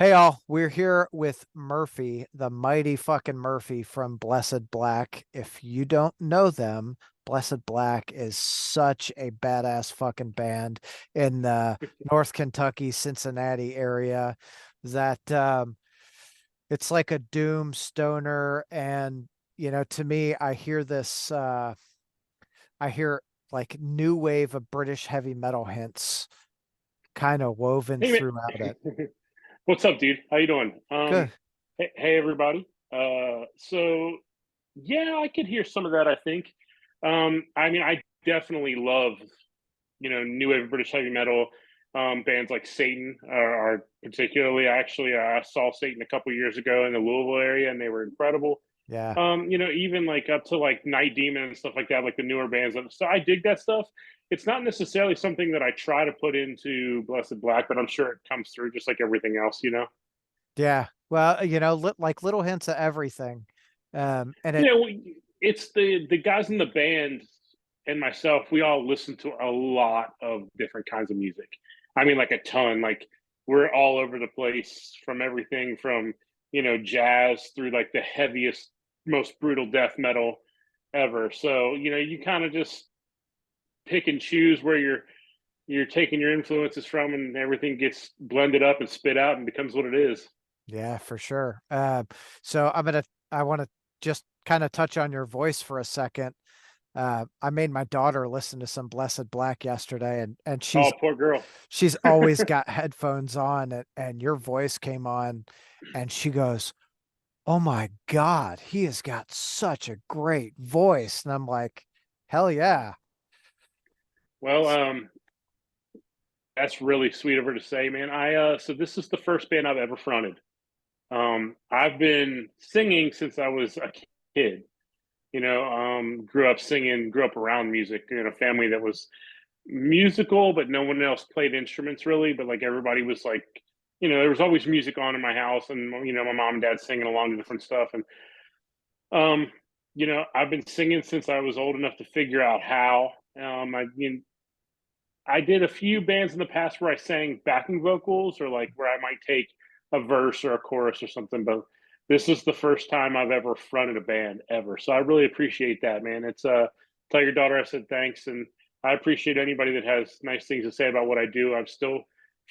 Hey all, we're here with Murphy, the mighty fucking Murphy from Blessed Black. If you don't know them, Blessed Black is such a badass fucking band in the North Kentucky, Cincinnati area that it's like a doom stoner. And to me, I hear like new wave of British heavy metal hints kind of woven Hey throughout man, it. what's up, dude? How you doing? Good. Hey everybody. So yeah, I could hear some of that. I think. I mean, I definitely love new wave British heavy metal. Bands like Satan are particularly. Actually, I saw Satan a couple years ago in the Louisville area, and they were incredible. Yeah. Even like up to like Night Demon and stuff like that, like the newer bands. So I dig that stuff. It's not necessarily something that I try to put into Blessed Black, but I'm sure it comes through just like everything else. Yeah. Well, like little hints of everything. And You know, it's the guys in the band and myself. We all listen to a lot of different kinds of music. I mean, like a ton. Like we're all over the place from everything from jazz through like the heaviest, most brutal death metal ever. So you kind of just pick and choose where you're taking your influences from, and everything gets blended up and spit out and becomes what it is. yeah, for sure. So I want to just kind of touch on your voice for a second. I made my daughter listen to some Blessed Black yesterday, and Oh, poor girl. she's always got headphones on, and your voice came on, and she goes, "Oh my God, he has got such a great voice." And I'm like, "Hell yeah." Well, that's really sweet of her to say, man. So this is the first band I've ever fronted. I've been singing since I was a kid. Grew up singing, grew up around music in a family that was musical, but no one else played instruments really. But like everybody was like, there was always music on in my house, and my mom and dad singing along to different stuff. And um, I've been singing since I was old enough to figure out how. I did a few bands in the past where I sang backing vocals or like where I might take a verse or a chorus or something, but this is the first time I've ever fronted a band ever. So I really appreciate that, man. It's tell your daughter I said thanks, and I appreciate anybody that has nice things to say about what I do. I'm still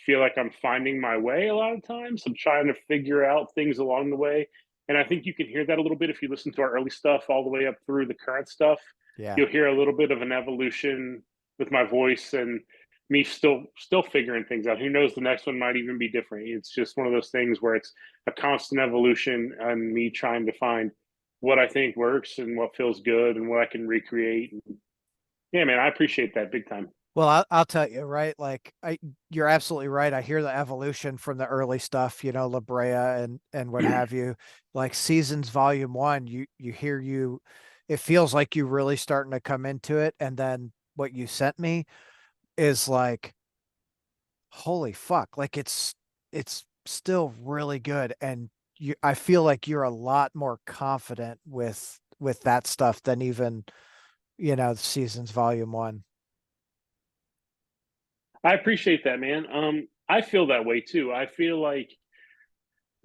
feel like I'm finding my way a lot of times. I'm trying to figure out things along the way. And I think you can hear that a little bit if you listen to our early stuff all the way up through the current stuff. Yeah. You'll hear a little bit of an evolution with my voice and me still figuring things out. Who knows? The next one might even be different. It's just one of those things where it's a constant evolution and me trying to find what I think works and what feels good and what I can recreate. And yeah, man, I appreciate that big time. Well, I'll tell you, right? You're absolutely right. I hear the evolution from the early stuff, La Brea and what have you. Like Seasons Volume One, it feels like you really starting to come into it. And then what you sent me is like, holy fuck, like it's still really good. And I feel like you're a lot more confident with that stuff than even, Seasons Volume One. I appreciate that, man. I feel that way too. I feel like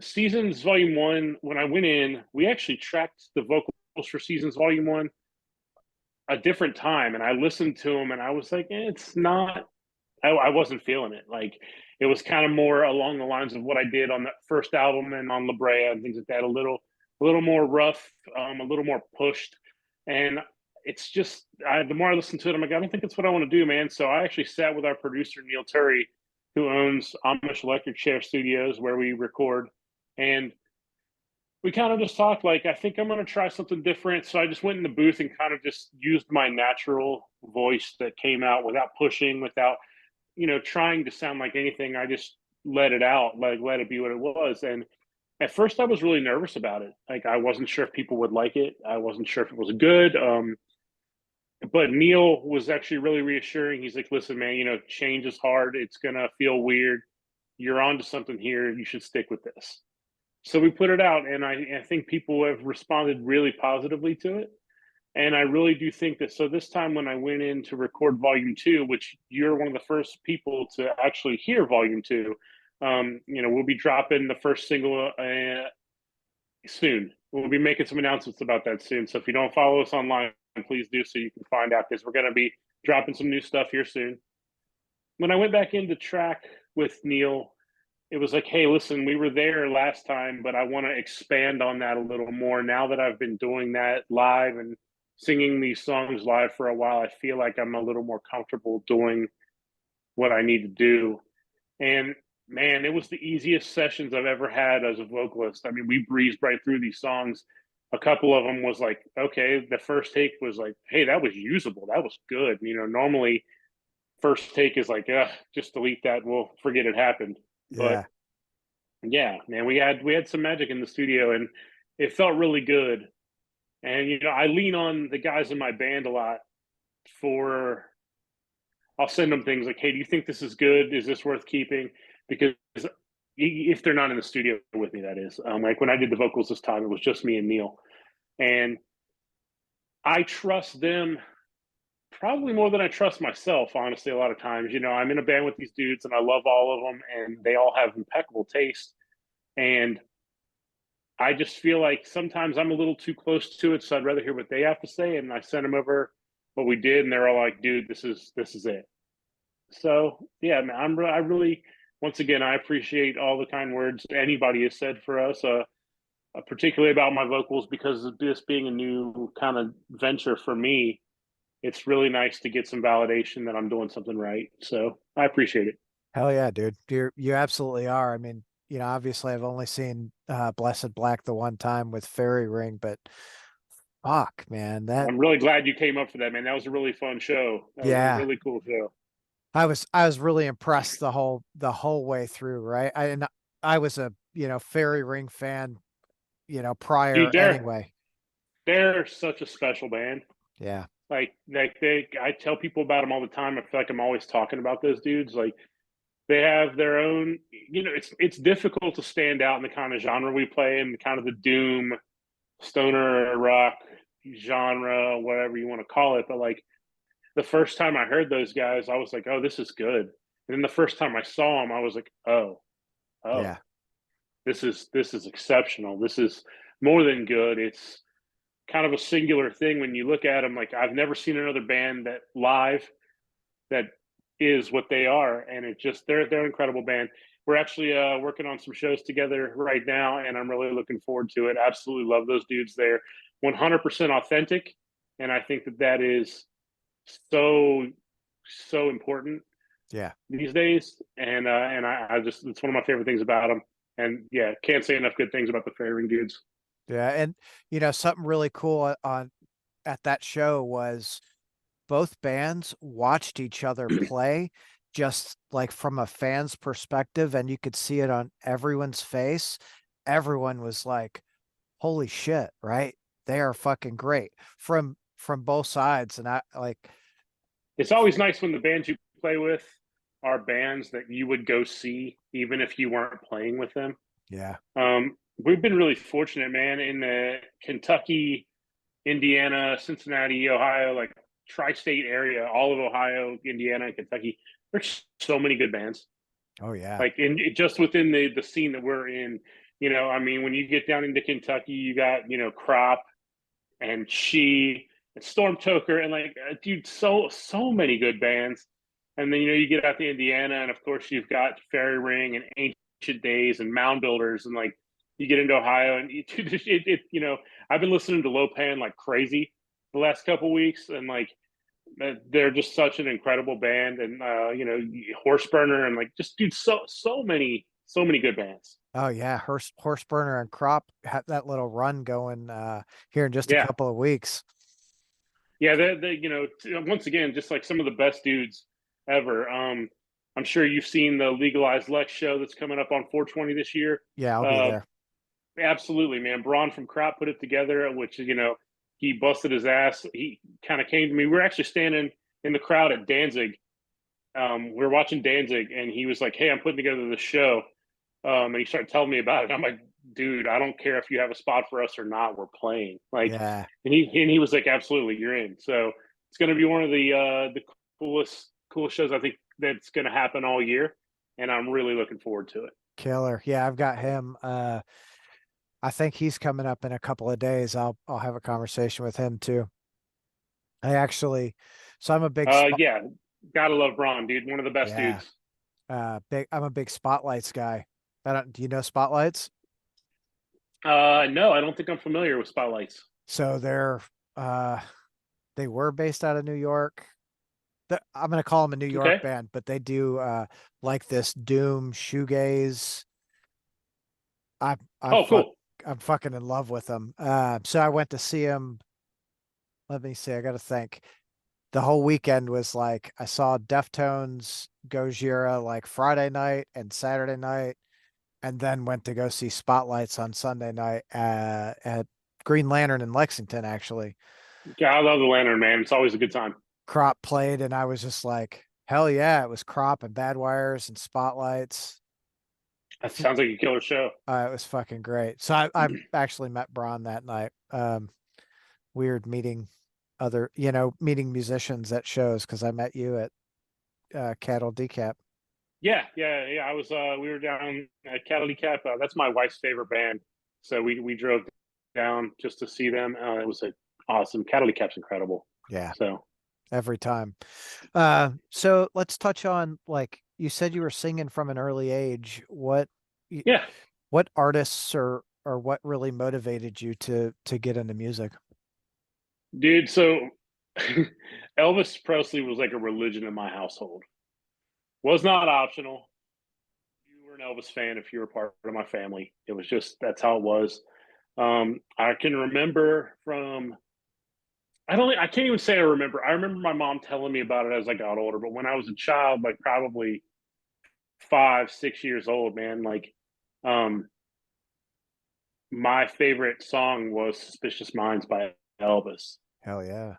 Seasons Volume One, when I went in, we actually tracked the vocals for Seasons Volume One a different time, and I listened to them, and I was like, it's not. I wasn't feeling it. Like it was kind of more along the lines of what I did on the first album and on La Brea and things like that. A little more rough, a little more pushed, and it's just the more I listen to it, I'm like, I don't think it's what I want to do, man. So I actually sat with our producer Neil Turry, who owns Amish Electric Chair Studios, where we record, and we kind of just talked like, I think I'm going to try something different. So I just went in the booth and kind of just used my natural voice that came out without pushing, without trying to sound like anything. I just let it out, like let it be what it was. And at first I was really nervous about it. Like I wasn't sure if people would like it. I wasn't sure if it was good. But Neil was actually really reassuring. He's like, listen, man, change is hard. It's gonna feel weird. You're onto something here. You should stick with this. So we put it out, and I think people have responded really positively to it. And I really do think that. So this time when I went in to record volume two, which you're one of the first people to actually hear volume two, We'll be dropping the first single soon. We'll be making some announcements about that soon. So if you don't follow us online, please do so you can find out, because we're going to be dropping some new stuff here soon. When I went back into track with Neil, it was like, hey, listen, we were there last time, but I want to expand on that a little more. Now that I've been doing that live and singing these songs live for a while, I feel like I'm a little more comfortable doing what I need to do. And man, it was the easiest sessions I've ever had as a vocalist. I mean, we breezed right through these songs. A couple of them was like, okay, the first take was like, hey, that was usable. That was good. Normally first take is like, just delete that. We'll forget it happened. But Yeah. yeah, man, we had some magic in the studio, and it felt really good. And I lean on the guys in my band a lot for. I'll send them things like, "Hey, do you think this is good? Is this worth keeping?" Because if they're not in the studio with me, that is. Like when I did the vocals this time, it was just me and Neil, and I trust them probably more than I trust myself. Honestly, a lot of times, I'm in a band with these dudes, and I love all of them, and they all have impeccable taste, and I just feel like sometimes I'm a little too close to it, so I'd rather hear what they have to say. And I sent them over what we did, and they're all like, "Dude, this is it." So yeah, man, I really, once again, I appreciate all the kind words anybody has said for us, particularly about my vocals, because of this being a new kind of venture for me. It's really nice to get some validation that I'm doing something right. So I appreciate it. Hell yeah, dude. You absolutely are. I mean, obviously I've only seen Blessed Black the one time with Fairy Ring, but fuck, man, that I'm really glad you came up for that, man. That was a really fun show. That was a yeah. really cool show. I was really impressed the whole way through, right? I was a, Fairy Ring fan, Dude, prior they're anyway. they're such a special band. Yeah. I tell people about them all the time. I feel like I'm always talking about those dudes. Like they have their own. It's difficult to stand out in the kind of genre we play in, kind of the doom stoner rock genre, whatever you want to call it. But like the first time I heard those guys, I was like, oh, this is good. And then the first time I saw them, I was like, oh, Yeah. this is exceptional. This is more than good. It's kind of a singular thing when you look at them. Like I've never seen another band that live that is what they are, and it just they're an incredible band. We're actually working on some shows together right now, and I'm really looking forward to it. Absolutely love those dudes. They're 100% authentic, and I think that is so important Yeah. these days. And I just it's one of my favorite things about them. And yeah, can't say enough good things about the Fairy Ring dudes. Yeah. And something really cool on at that show was both bands watched each other play just like from a fan's perspective, and you could see it on everyone's face. Everyone was like, holy shit, right? They are fucking great from both sides. And I like, It's always nice when the bands you play with are bands that you would go see even if you weren't playing with them. yeah. We've been really fortunate, man, in the Kentucky, Indiana, Cincinnati, Ohio, like tri-state area, all of Ohio, Indiana, and Kentucky. There's so many good bands. Oh yeah. Like in just within the scene that we're in. I mean, when you get down into Kentucky, you got Crop and She and Storm Toker and like dude, so many good bands. And then you get out to Indiana, and of course you've got Fairy Ring and Ancient Days and Mound Builders, and like you get into Ohio, and I've been listening to Lopan like crazy the last couple weeks, and like they're just such an incredible band, and Horse Burner, and like just dude, so many good bands. Oh yeah. Horse Burner and Crop had that little run going here in just a Yeah, couple of weeks. yeah, once again, just like some of the best dudes ever. I'm sure you've seen the Legalized Lex show that's coming up on 420 this year. Yeah, I'll be Uh, there. Absolutely, man. Braun from Crop put it together, which he busted his ass. He kind of came to me. We were actually standing in the crowd at Danzig. We were watching Danzig, and he was like, "Hey, I'm putting together this show," and he started telling me about it. I'm like, "Dude, I don't care if you have a spot for us or not. We're playing." Like, Yeah. and he was like, "Absolutely, you're in." So it's going to be one of the coolest shows I think that's going to happen all year. and I'm really looking forward to it. Killer. Yeah, I've got him. I think he's coming up in a couple of days. I'll have a conversation with him too. I actually, so I'm a big spot. Yeah, gotta love Braun, dude. One of the best Yeah, dudes. I'm a big Spotlights guy. I don't. Do you know Spotlights? No, I don't think I'm familiar with Spotlights. So uh they were based out of New York. I'm gonna call them a New York Okay. band, but they do like this doom shoegaze. I I Oh, fuck cool. I'm fucking in love with them. So I went to see him. Let me see. I got to think. The whole weekend was like I saw Deftones, Gojira like Friday night and Saturday night, and then went to go see Spotlights on Sunday night at Green Lantern in Lexington. Actually, Yeah, I love the Lantern, man. It's always a good time. Crop played, and I was just like, hell yeah! It was Crop and Bad Wires and Spotlights. That sounds like a killer show. It was fucking great. So I actually met Braun that night. Weird meeting meeting musicians at shows because I met you at Cattle Decap. Yeah. I was we were down at Cataly Cap. That's my wife's favorite band. So we drove down just to see them. It was awesome. Cataly Cap's incredible. Yeah, So every time. So let's touch on like you said you were singing from an early age. yeah, What artists or what really motivated you to get into music? dude. So Elvis Presley was like a religion in my household. Was not optional. You were an Elvis fan if you were part of my family. It was just that's how it was. I can remember from I can't even say I remember. I remember my mom telling me about it as I got older, but when I was a child, like probably 5, 6 years old, man, like um my favorite song was Suspicious Minds by Elvis. Hell yeah.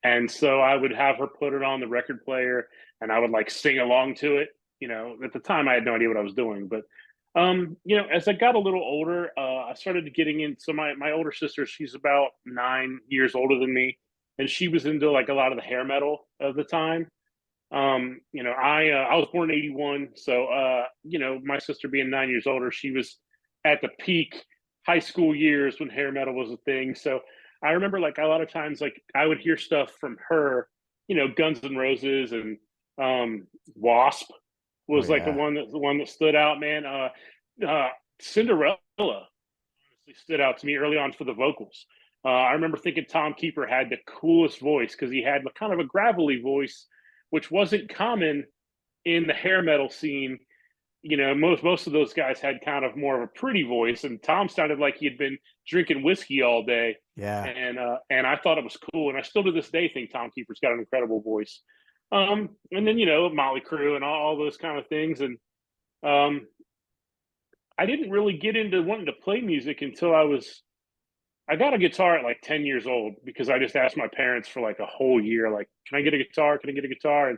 And so I would have her put it on the record player and I would like sing along to it. At the time I had no idea what I was doing, but as I got a little older, I started getting in. So my older sister, she's about 9 years older than me, and she was into like a lot of the hair metal of the time. I was born in '81, so my sister being 9 years older, she was at the peak high school years when hair metal was a thing. So I remember like a lot of times like I would hear stuff from her, Guns N' Roses and Wasp Oh was like yeah. the one that stood out, man. Cinderella honestly stood out to me early on for the vocals. I remember thinking Tom Keeper had the coolest voice because he had kind of a gravelly voice, which wasn't common in the hair metal scene. Most of those guys had kind of more of a pretty voice, and Tom sounded like he had been drinking whiskey all day. Yeah. And I thought it was cool, and I still to this day think Tom Keeper's got an incredible voice. And then Motley Crue and all those kind of things, and um, I didn't really get into wanting to play music until I got a guitar at like 10 years old because I just asked my parents for like a whole year, like, can I get a guitar? Can I get a guitar? And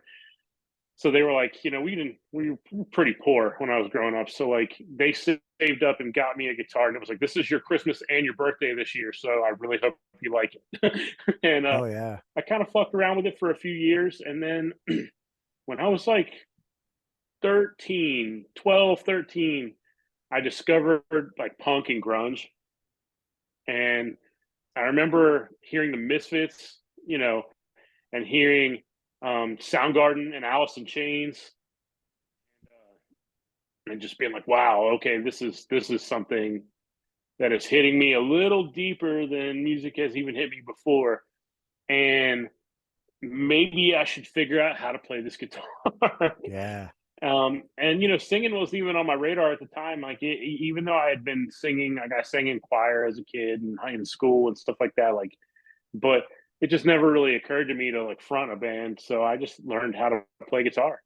so they were like, we were pretty poor when I was growing up. So like they saved up and got me a guitar, and it was like, this is your Christmas and your birthday this year. So I really hope you like it. And Oh yeah. I kind of fucked around with it for a few years. And then when I was like 13, 12, 13, I discovered like punk and grunge. And I remember hearing the Misfits, and hearing Soundgarden and Alice in Chains, and just being like, "Wow, okay, this is something that is hitting me a little deeper than music has even hit me before." And maybe I should figure out how to play this guitar. Yeah. And singing wasn't even on my radar at the time. Like even though I had been singing, like I sang in choir as a kid and in school and stuff like that. Like, but it just never really occurred to me to like front a band. So I just learned how to play guitar,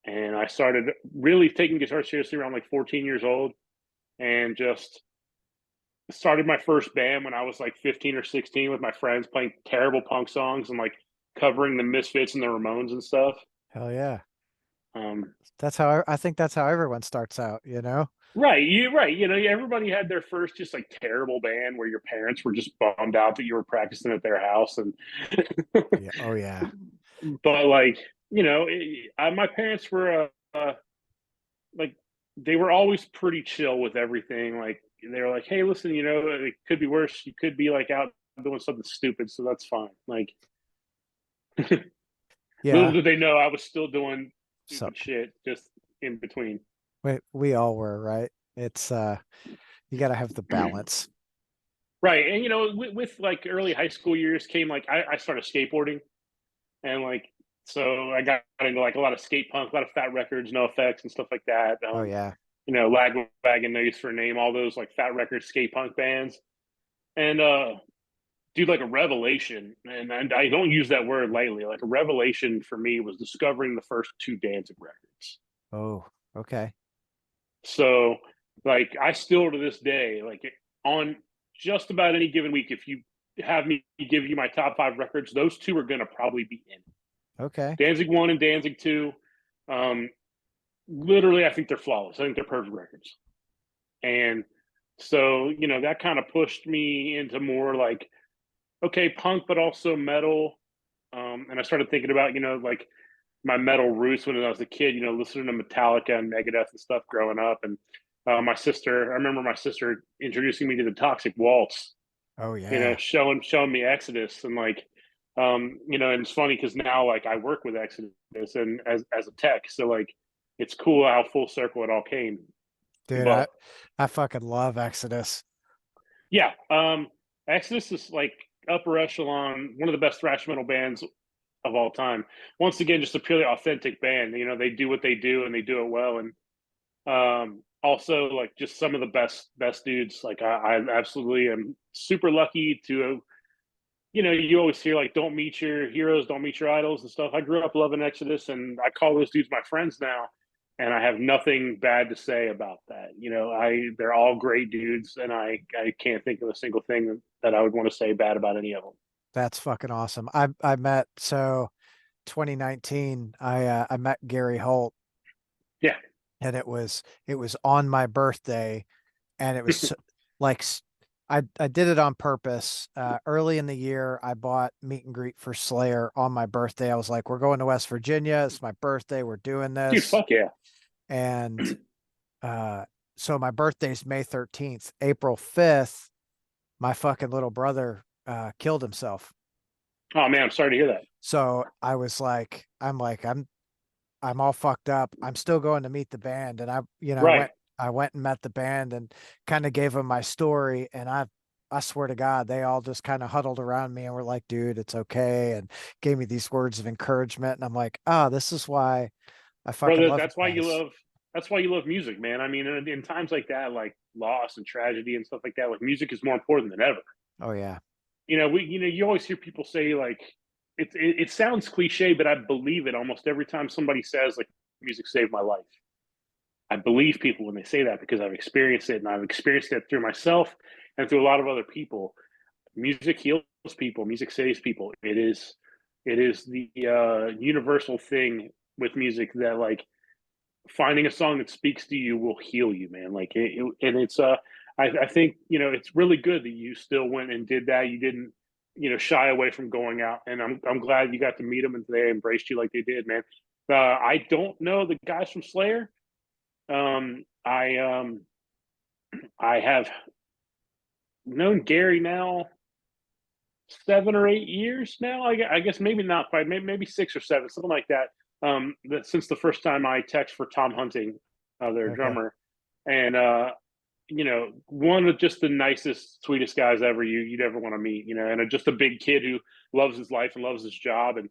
and I started really taking guitar seriously around like 14 years old, and just started my first band when I was like 15 or 16 with my friends playing terrible punk songs and like covering the Misfits and the Ramones and stuff. Hell yeah. Um, That's how I think that's how everyone starts out, you know? right, right. Everybody had their first just like terrible band where your parents were just bummed out that you were practicing at their house, and Yeah. Oh yeah. but like my parents were like they were always pretty chill with everything. Like they were like, hey, listen, it could be worse. You could be like out doing something stupid, so that's fine. Like little Yeah. did they know I was still doing So stupid shit just in between. we all were, right? It's you got to have the balance. Right. And with like early high school years came like I started skateboarding, and like so I got into like a lot of skate punk, a lot of Fat Records, No Effects and stuff like that. Oh yeah. Lagwagon, No Use for a Name, all those like Fat Records skate punk bands. And dude, like a revelation, and I don't use that word lightly. Like a revelation for me was discovering the first two Danzig records. Oh, okay. So, like, I still to this day, like, on just about any given week, if you have me give you my top five records, those two are going to probably be in. Okay. Danzig 1 and Danzig 2. Um, Literally, I think they're flawless. I think they're perfect records. And so, that kind of pushed me into more like, okay, punk, but also metal. And I started thinking about, like my metal roots when I was a kid, listening to Metallica and Megadeth and stuff growing up. And I remember my sister introducing me to the Toxic Waltz, Oh yeah. showing me Exodus. And like, and it's funny because now like I work with Exodus and as a tech. So like, it's cool how full circle it all came. Dude, But I fucking love Exodus. yeah, Exodus is like upper echelon, one of the best thrash metal bands of all time. Once again, just a purely authentic band. They do what they do and they do it well. And also like just some of the best dudes. Like I absolutely am super lucky to. You always hear like don't meet your heroes, don't meet your idols and stuff. I grew up loving Exodus, and I call those dudes my friends now. And I have nothing bad to say about that. They're all great dudes, and I can't think of a single thing that I would want to say bad about any of them. That's fucking awesome. I met 2019 I met Gary Holt, Yeah, and it was on my birthday, and it was like I did it on purpose. Early in the year, I bought meet and greet for Slayer on my birthday. I was like, we're going to West Virginia. It's my birthday. We're doing dude, this. fuck yeah. And uh, so my birthday's May 13th. April 5th, my fucking little brother killed himself. Oh man, I'm sorry to hear that. So I'm all fucked up. I'm still going to meet the band. And Right. I went and met the band and kind of gave them my story. And I swear to God, they all just kind of huddled around me and were like, dude, it's okay. And gave me these words of encouragement. And I'm like, oh, this is why I fucking Brother, love you guys. that's why you love music, man. I mean, in times like that, like loss and tragedy and stuff like that, like music is more important than ever. Oh yeah. You always hear people say like it sounds cliche, but I believe it almost every time somebody says like music saved my life. I believe people when they say that because I've experienced it, and I've experienced it through myself and through a lot of other people. Music heals people. Music saves people. It is the universal thing with music that like finding a song that speaks to you will heal you, man. Like and it's I think it's really good that you still went and did that. You didn't shy away from going out, and I'm glad you got to meet them and they embraced you like they did, man. I don't know the guys from Slayer. um i um I have known Gary now 7 or 8 years now. I guess maybe not quite, maybe 6 or 7, something like that. That since the first time I text for Tom Hunting, their Okay. drummer, and one of just the nicest, sweetest guys ever you'd ever want to meet. And just a big kid who loves his life and loves his job, and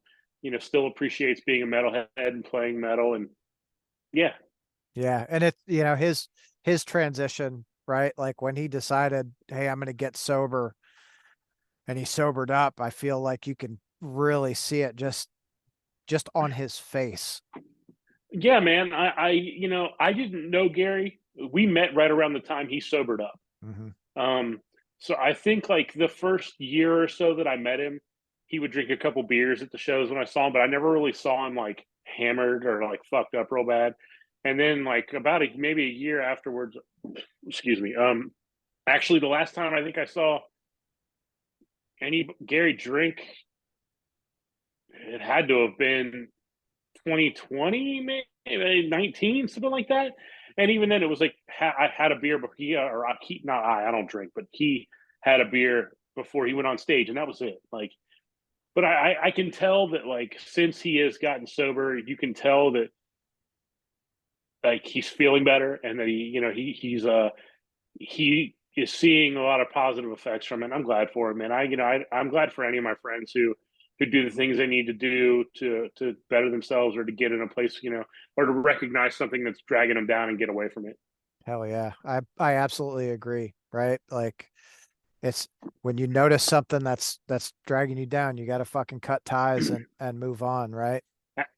still appreciates being a metalhead and playing metal. And yeah, Yeah. And his transition, right? Like when he decided, hey, I'm gonna get sober and he sobered up, I feel like you can really see it just on his face. yeah, man. I didn't know Gary. We met right around the time he sobered up. Hmm. Um, so I think like the first year or so that I met him, he would drink a couple beers at the shows when I saw him, but I never really saw him like hammered or like fucked up real bad. And then like about maybe a year afterwards, excuse me. Actually, the last time I think I saw any Gary drink, it had to have been 2020, maybe 19, something like that. And even then, it was like I had a beer, but not I don't drink, but he had a beer before he went on stage, and that was it. Like, but I can tell that like since he has gotten sober, you can tell that like he's feeling better, and that he is seeing a lot of positive effects from it. And I'm glad for him, man. I'm glad for any of my friends who do the things they need to do to better themselves, or to get in a place, or to recognize something that's dragging them down and get away from it. Hell yeah. I absolutely agree, right? Like it's when you notice something that's dragging you down, you got to fucking cut ties and move on, right?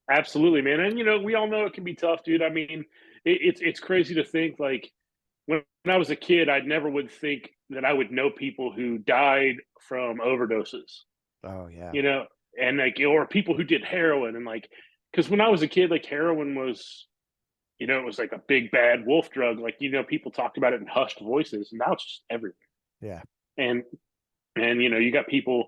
Absolutely, man. And we all know it can be tough, dude. I mean, it's crazy to think like when I was a kid, I never would think that I would know people who died from overdoses, Oh yeah. you know, and like, or people who did heroin, and like, because when I was a kid, like heroin was, it was like a big bad wolf drug. Like, people talked about it in hushed voices, and now it's just everywhere. Yeah. And you got people,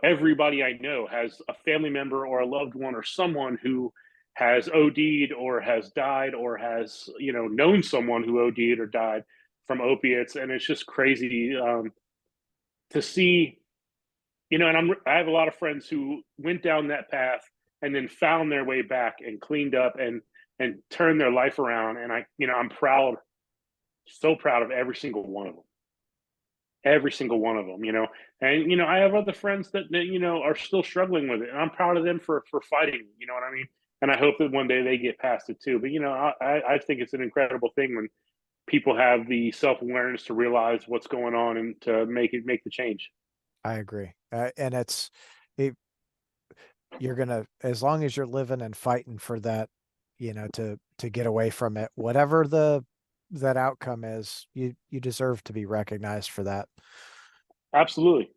everybody I know has a family member or a loved one or someone who has OD'd or has died, or has, known someone who OD'd or died from opiates. And it's just crazy to see, and I have a lot of friends who went down that path and then found their way back and cleaned up and turned their life around. And I'm proud, so proud of every single one of them, and I have other friends that are still struggling with it, and I'm proud of them for fighting, you know what I mean? And I hope that one day they get past it too. But I think it's an incredible thing when people have the self-awareness to realize what's going on and to make the change. I agree. And it, you're gonna, as long as you're living and fighting for that, to get away from it, whatever that outcome is, you deserve to be recognized for that. Absolutely.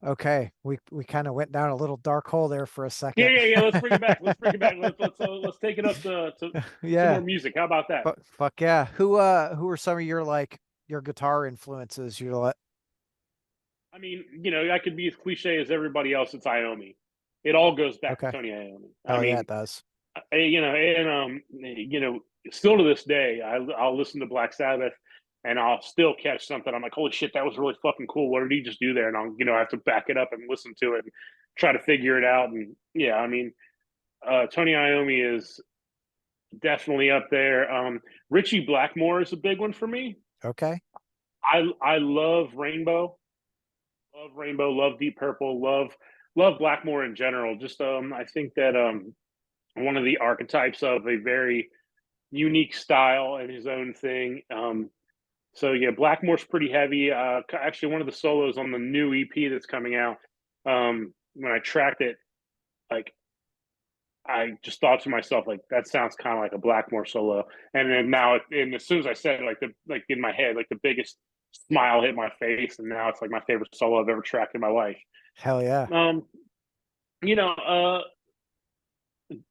Okay, we kind of went down a little dark hole there for a Yeah, second. yeah, yeah. Let's bring it back. Let's bring it back. Let's take it up to some Yeah, more music. How about that? but fuck yeah. Who are some of your like your guitar influences? You let I mean, I could be as cliche as everybody else. It's Iommi. It all goes back to Okay. Tony Iommi. I Hell yeah, mean, it does. and still to this day, I'll listen to Black Sabbath, and I'll still catch something. I'm like, holy shit, that was really fucking cool. What did he just do there? And I'll, have to back it up and listen to it and try to figure it out. And yeah, I mean, Tony Iommi is definitely up there. Richie Blackmore is a big one for me. Okay. I love Rainbow, love Deep Purple, love Blackmore in general. Just I think that one of the archetypes of a very unique style and his own thing. So yeah, Blackmore's pretty heavy. Actually, one of the solos on the new EP that's coming out, when I tracked it, like I just thought to myself, like that sounds kind of like a Blackmore solo. And then now, and as soon as I said it, like in my head, like the biggest smile hit my face, and now it's like my favorite solo I've ever tracked in my life. Hell yeah. Um, you know, uh,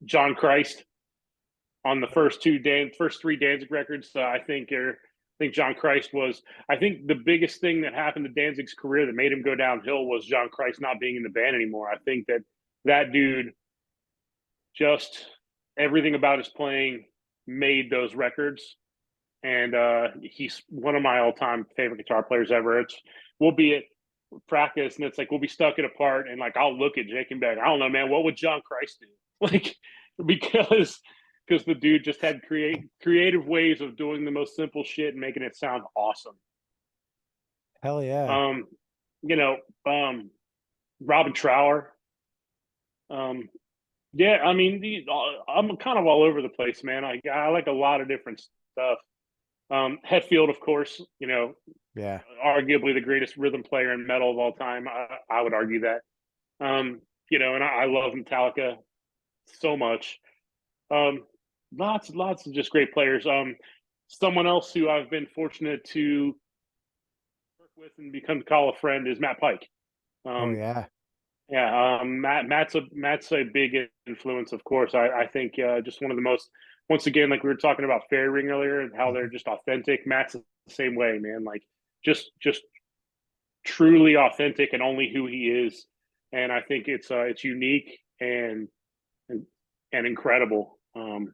John Christ on the first three Danzig records. I think John Christ was. I think the biggest thing that happened to Danzig's career that made him go downhill was John Christ not being in the band anymore. I think that dude, just everything about his playing made those records, and he's one of my all-time favorite guitar players ever. We'll be at practice, and it's like we'll be stuck at a part, and like I'll look at Jake and be like, I don't know, man, what would John Christ do? Like, because the dude just had creative ways of doing the most simple shit and making it sound awesome. Hell yeah. Um, you know, Robin Trower. Um, yeah, I mean, I'm kind of all over the place, man. I like a lot of different stuff. Hetfield, of course, Yeah. arguably the greatest rhythm player in metal of all time. I would argue that. And I love Metallica so much. Um, lots of just great players. Someone else who I've been fortunate to work with and become to call a friend is Matt Pike. Oh Um, yeah. yeah, Matt's a big influence, of course. I think just one of the most. Once again, like we were talking about Fairy Ring earlier and how they're Mhm. just authentic. Matt's the same way, man. Like just truly authentic and only who he is. And I think it's unique and and incredible. And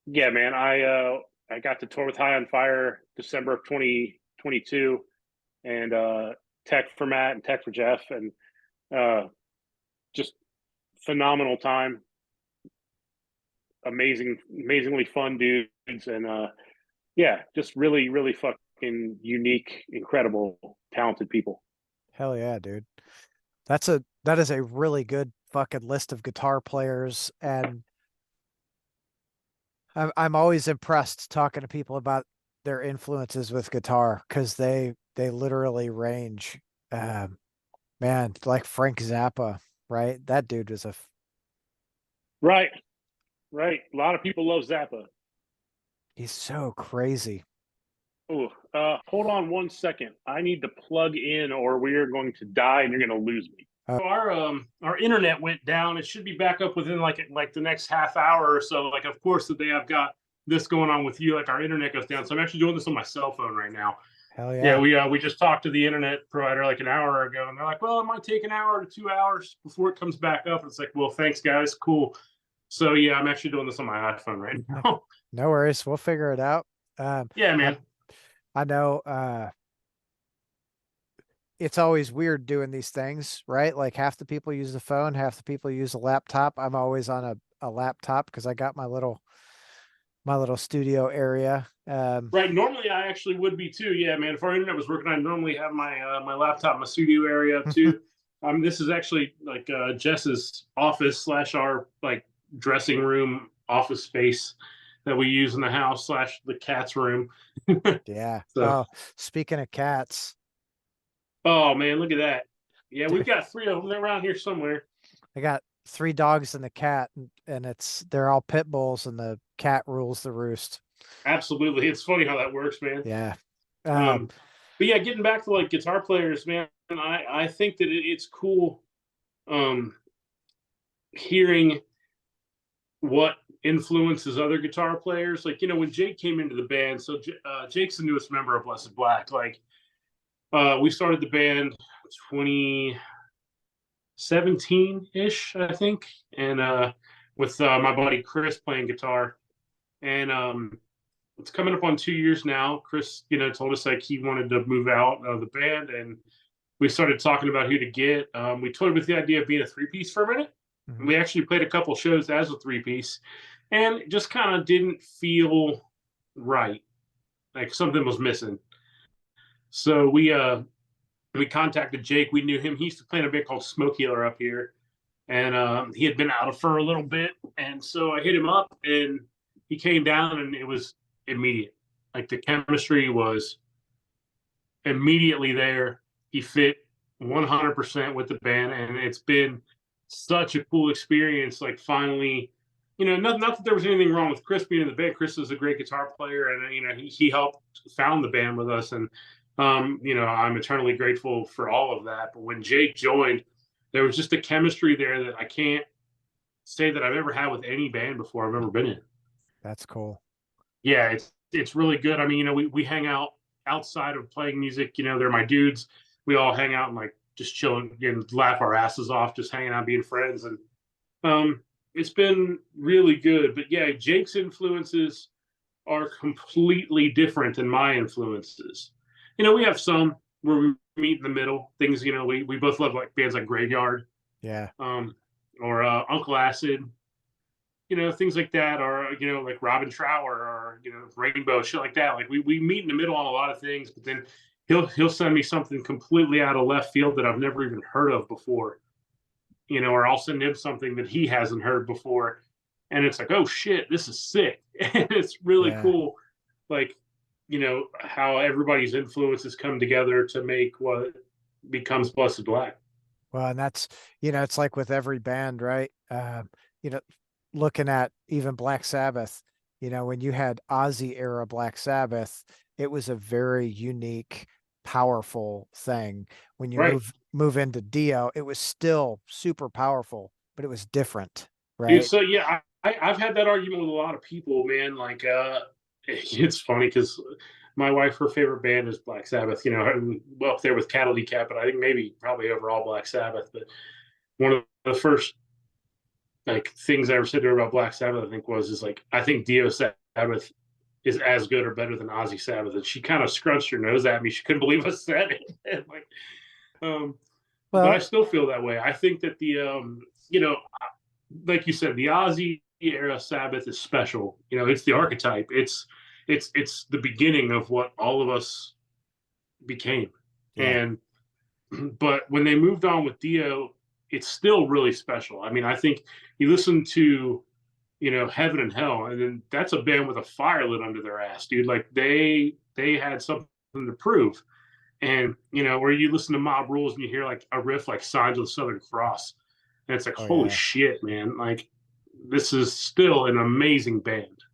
yeah, man, I got to tour with High on Fire December of 2022, and Tech for Matt and Tech for Jeff, and just phenomenal time. Amazingly fun dudes, and yeah, just really fucking unique, incredible, talented people. Hell yeah, dude. That is a really good fucking list of guitar players, and I'm always impressed talking to people about their influences with guitar because they literally range. Um, man, like Frank Zappa, right? That dude was Right, right. A lot of people love Zappa. he's so crazy. Oh, hold on 1 second. I need to plug in, or we are going to die, and you're going to lose me. Uh, Our internet went down. It should be back up within like the next half hour or so. Like, of course, the day I've got this going on with you, like our internet goes down. So I'm actually doing this on my cell phone right now. Hell Yeah, yeah. we just talked to the internet provider like an hour ago, and they're like, "Well, it might take an hour to 2 hours before it comes back up." It's like, "Well, thanks, guys, cool." So yeah, I'm actually doing this on my iPhone right now. No worries. We'll figure it out. Um, Yeah, I man. I know it's always weird doing these things, right? Like half the people use the phone, half the people use a laptop. I'm always on a laptop because I got my little studio area. Right. Normally, I actually would be too. Yeah, man. If our internet was working, I normally have my laptop in my studio area too. This is actually like Jess's office slash our like dressing room office space that we use in the house slash the cat's room. Yeah. So, Oh, speaking of cats, oh man, look at that. Yeah, we've dude, got three of them. They're around here somewhere. I got three dogs and a cat, and they're all pit bulls, and the cat rules the roost. Absolutely, it's funny how that works, man. Yeah. Um, Um, but yeah, getting back to like guitar players, man, I think that it's cool um, hearing what influences other guitar players. Like, when Jake came into the band, so Jake's the newest member of Blessed Black. Like, we started the band 2017 ish, I think, and with my buddy Chris playing guitar. And it's coming up on 2 years now. Chris, told us like he wanted to move out of the band, and we started talking about who to get. We toyed with the idea of being a three-piece for a minute. mhm. We actually played a couple shows as a three-piece, and it just kind of didn't feel right. Like something was missing. So we contacted Jake. We knew him. He used to play in a band called Smoke Healer up here, and he had been out of for a little bit. And so I hit him up, and he came down, and it was immediate. Like the chemistry was immediately there. He fit 100% with the band, and it's been such a cool experience. Like finally, not that there was anything wrong with Chris being in the band. Chris is a great guitar player, and he helped found the band with us, and I'm eternally grateful for all of that. But when Jake joined, there was just a chemistry there that I can't say that I've ever had with any band before I've ever been in. That's cool. Yeah, it's really good. I mean, we hang out outside of playing music. They're my dudes. We all hang out and like just chill and laugh our asses off, just hanging out, being friends, and um, it's been really good. But yeah, Jake's influences are completely different than my influences. We have some where we meet in the middle. Things, we both love like bands like Graveyard, Yeah. um, or Uncle Acid, things like that, or like Robin Trower, or Rainbow, shit like that. Like we meet in the middle on a lot of things, but then he'll send me something completely out of left field that I've never even heard of before, or I'll send him something that he hasn't heard before, and it's like, oh shit, this is sick, and it's really Yeah. cool, like how everybody's influences come together to make what becomes Blessed Black. Well, and it's like with every band, right? You know, looking at even Black Sabbath, when you had Ozzy era Black Sabbath, it was a very unique, powerful thing. When you Right. move into Dio, it was still super powerful, but it was different, Dude, right? so yeah, I've had that argument with a lot of people, man. Like, it's funny because my wife, her favorite band is Black Sabbath. Well, up there with Cattle Decap, but I think maybe probably overall Black Sabbath. But one of the first like things I ever said to her about Black Sabbath, I think is like I think Dio Sabbath is as good or better than Ozzy Sabbath, and she kind of scrunched her nose at me. She couldn't believe I said it. And like, um, but I Well, still feel that way. I think that you know, like you said, the Ozzy era Sabbath is special. You know, it's the archetype. It's the beginning of what all of us became. yeah. And but when they moved on with Dio, it's still really special. I mean, I think you listen to Heaven and Hell, and then that's a band with a fire lit under their ass, dude. Like they had something to prove. And where you listen to Mob Rules and you hear like a riff like Signs of the Southern Cross, and it's like, Oh holy yeah. shit, man! Like this is still an amazing band.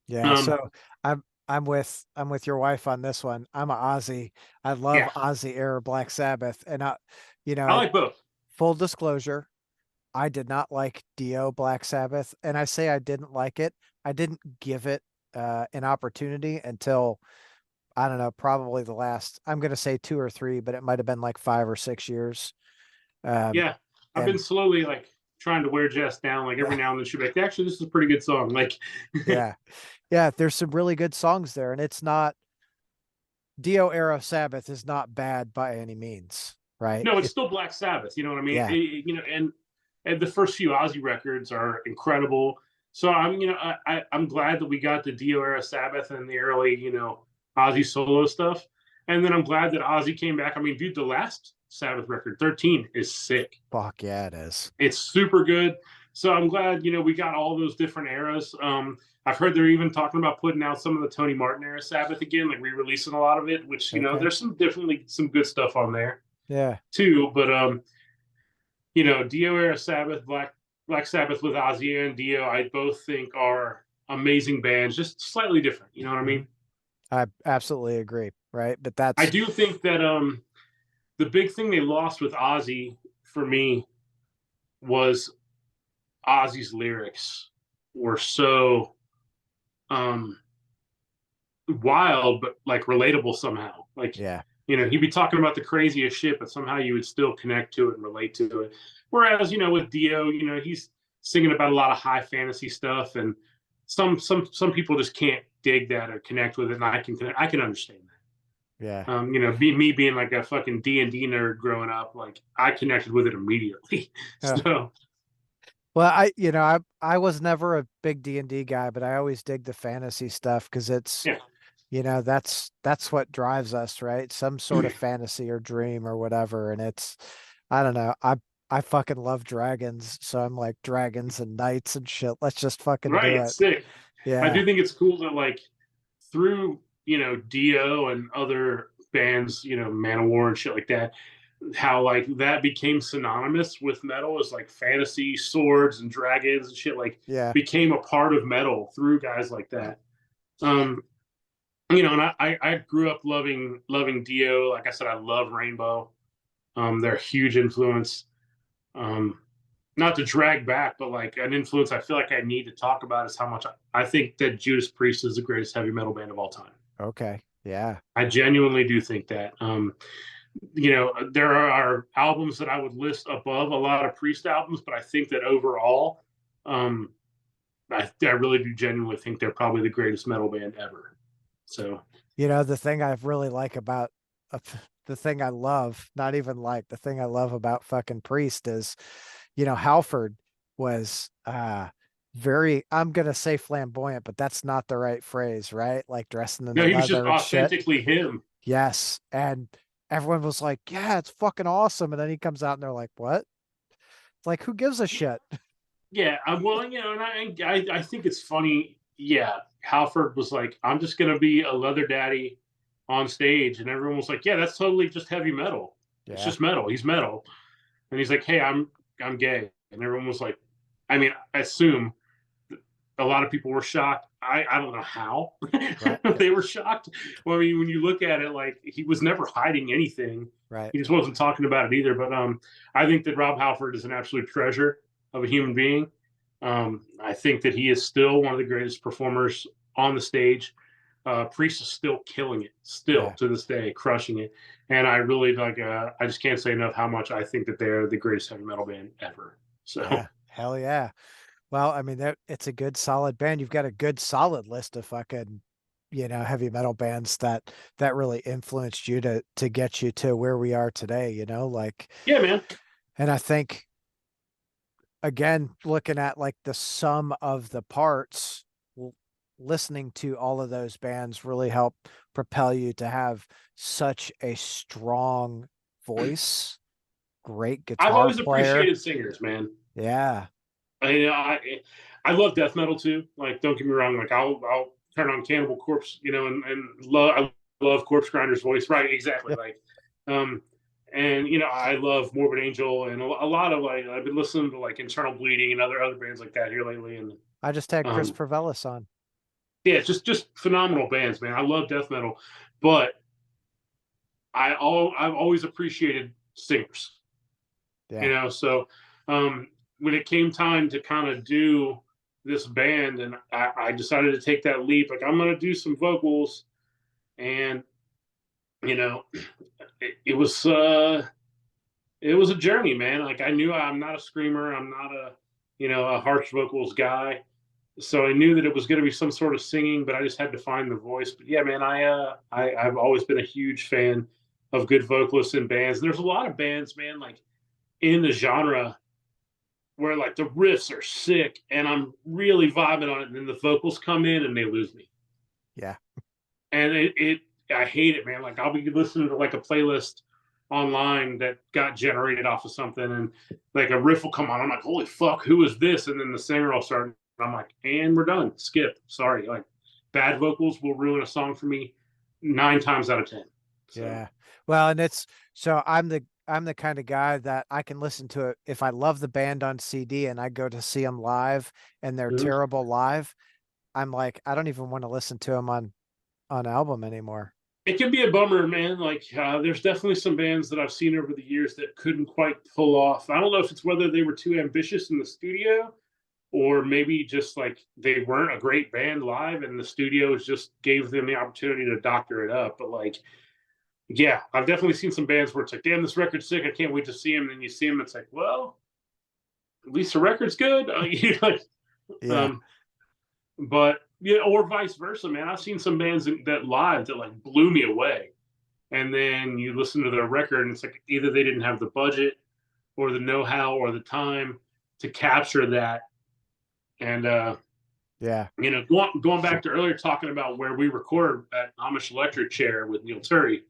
Yeah. Um, So I'm with your wife on this one. I'm a Ozzy. I love yeah, Ozzy era Black Sabbath. And I I like both. full disclosure, I did not like Dio Black Sabbath. And I say I didn't like it. I didn't give it an opportunity until I don't know, probably the last, I'm gonna say 2 or 3, but it might have been like 5 or 6 years. Um, Yeah, I've been and slowly like trying to wear Jess down. Like every yeah, now and then she'll be like, actually, this is a pretty good song. Like, yeah, yeah, there's some really good songs there, and it's not Dio era Sabbath is not bad by any means, right? no, it's still Black Sabbath. You know what I mean? Yeah, And the first few Ozzy records are incredible. So I'm glad that we got the Dio era Sabbath and the early Ozzy solo stuff, and then I'm glad that Ozzy came back. I mean, dude, the last Sabbath record 13 is sick. fuck yeah, it is. It's super good. So I'm glad we got all those different eras. I've heard they're even talking about putting out some of the Tony Martin era Sabbath again, like re-releasing a lot of it. Which Okay, there's definitely some good stuff on there yeah, too. But Dio era Sabbath, Black Sabbath with Ozzy and Dio, I both think are amazing bands, just slightly different. You know what I hmm mean? I absolutely agree, right? But I that's do think that the big thing they lost with Ozzy for me was Ozzy's lyrics were so um wild but like relatable somehow. Like, yeah, he'd be talking about the craziest shit, but somehow you would still connect to it and relate to it. Whereas, with Dio, he's singing about a lot of high fantasy stuff, and some people just can't dig that or connect with it, and I can understand yeah. that. Me being like a fucking D&D nerd growing up, like I connected with it immediately. Uh, So well, I was never a big D&D guy, but I always dig the fantasy stuff because it's yeah, that's what drives us, right? Some sort of fantasy or dream or whatever. And I don't know. I fucking love dragons. So I'm like dragons and knights and shit. Let's just fucking do right, it. sick. I Yeah. do think it's cool that like through Dio and other bands, Manowar and shit like that, how like that became synonymous with metal as like fantasy swords and dragons and shit like Yeah. became a part of metal through guys like that. Um, and I grew up loving Dio. Like I said, I love Rainbow. They're a huge influence. Um, not to drag back, but like an influence I feel like I need to talk about is how much I think that Judas Priest is the greatest heavy metal band of all time. Okay. Yeah. I genuinely do think that. There are albums that I would list above a lot of Priest albums, but I think that overall, um, I really do genuinely think they're probably the greatest metal band ever. So, The thing I really like about uh, the thing I love, not even like the thing I love about fucking Priest is, Halford was very, I'm gonna say flamboyant, but that's not the right phrase, right? Like dressing in the he was just leather and shit. authentically him. Yes. And everyone was like, yeah, it's fucking awesome. And then he comes out and they're like, what? It's like, who gives a shit? Yeah, well, and I think it's funny. Yeah, Halford was like, "I'm just gonna be a leather daddy on stage," and everyone was like, "Yeah, that's totally just heavy metal. It's Yeah. just metal. He's metal." And he's like, "Hey, I'm gay," and everyone was like, I mean, I assume a lot of people were shocked. I don't know how Right. they were shocked. Well, I mean, when you look at it, like he was never hiding anything. Right. He just wasn't talking about it either. But I think that Rob Halford is an absolute treasure of a human being. I think that he is still one of the greatest performers on the stage. Priest is still killing it, still Yeah. to this day, crushing it. And I really like. I just can't say enough how much I think that they're the greatest heavy metal band ever. So Yeah. Hell yeah. Well, I mean, that it's a good solid band. You've got a good solid list of fucking, heavy metal bands that really influenced you to get you to where we are today, like, Yeah, man. and I think again, looking at like the sum of the parts, listening to all of those bands really help propel you to have such a strong voice, great I've guitar always player. appreciated singers, man. Yeah. I love death metal too. Like, don't get me wrong. Like, I'll turn on Cannibal Corpse, and I love Corpse Grinder's voice. Right, exactly. Yeah. Like, um, and I love Morbid Angel and a lot of like I've been listening to like Internal Bleeding and other bands like that here lately. And I just had Chris um, Pravelis on. yeah, just phenomenal bands, man. I love death metal, but I've always appreciated singers. Yeah. So um, when it came time to kind of do this band, and I decided to take that leap, like I'm going to do some vocals, and you know, it was a journey, man. Like I knew I'm not a screamer, I'm not a a harsh vocals guy, so I knew that it was going to be some sort of singing, but I just had to find the voice. But yeah, man, I've always been a huge fan of good vocalists in bands. And there's a lot of bands, man, like in the genre where like the riffs are sick and I'm really vibing on it, and then the vocals come in and they lose me. Yeah. And I hate it, man. Like I'll be listening to like a playlist online that got generated off of something, and like a riff will come on. I'm like, holy fuck, who is this? And then the singer will start. And I'm like, and we're done. Skip. Sorry. Like bad vocals will ruin a song for me 9 times out of 10. So Yeah. Well, and it's so I'm the kind of guy that I can listen to it if I love the band on CD and I go to see them live and they're mhm. terrible live. I'm like, I don't even want to listen to them on album anymore. It can be a bummer, man. Like, there's definitely some bands that I've seen over the years that couldn't quite pull off. I don't know if it's whether they were too ambitious in the studio, or maybe just like they weren't a great band live, and the studios just gave them the opportunity to doctor it up. But like, yeah, I've definitely seen some bands where it's like, damn, this record's sick. I can't wait to see them. And then you see them, it's like, well, at least the record's good. Yeah. um, but yeah, or vice versa, man. I've seen some bands that live that like blew me away, and then you listen to their record and it's like either they didn't have the budget or the know-how or the time to capture that. And Yeah. going back to earlier talking about where we record at Amish Electric Chair with Neil Turry,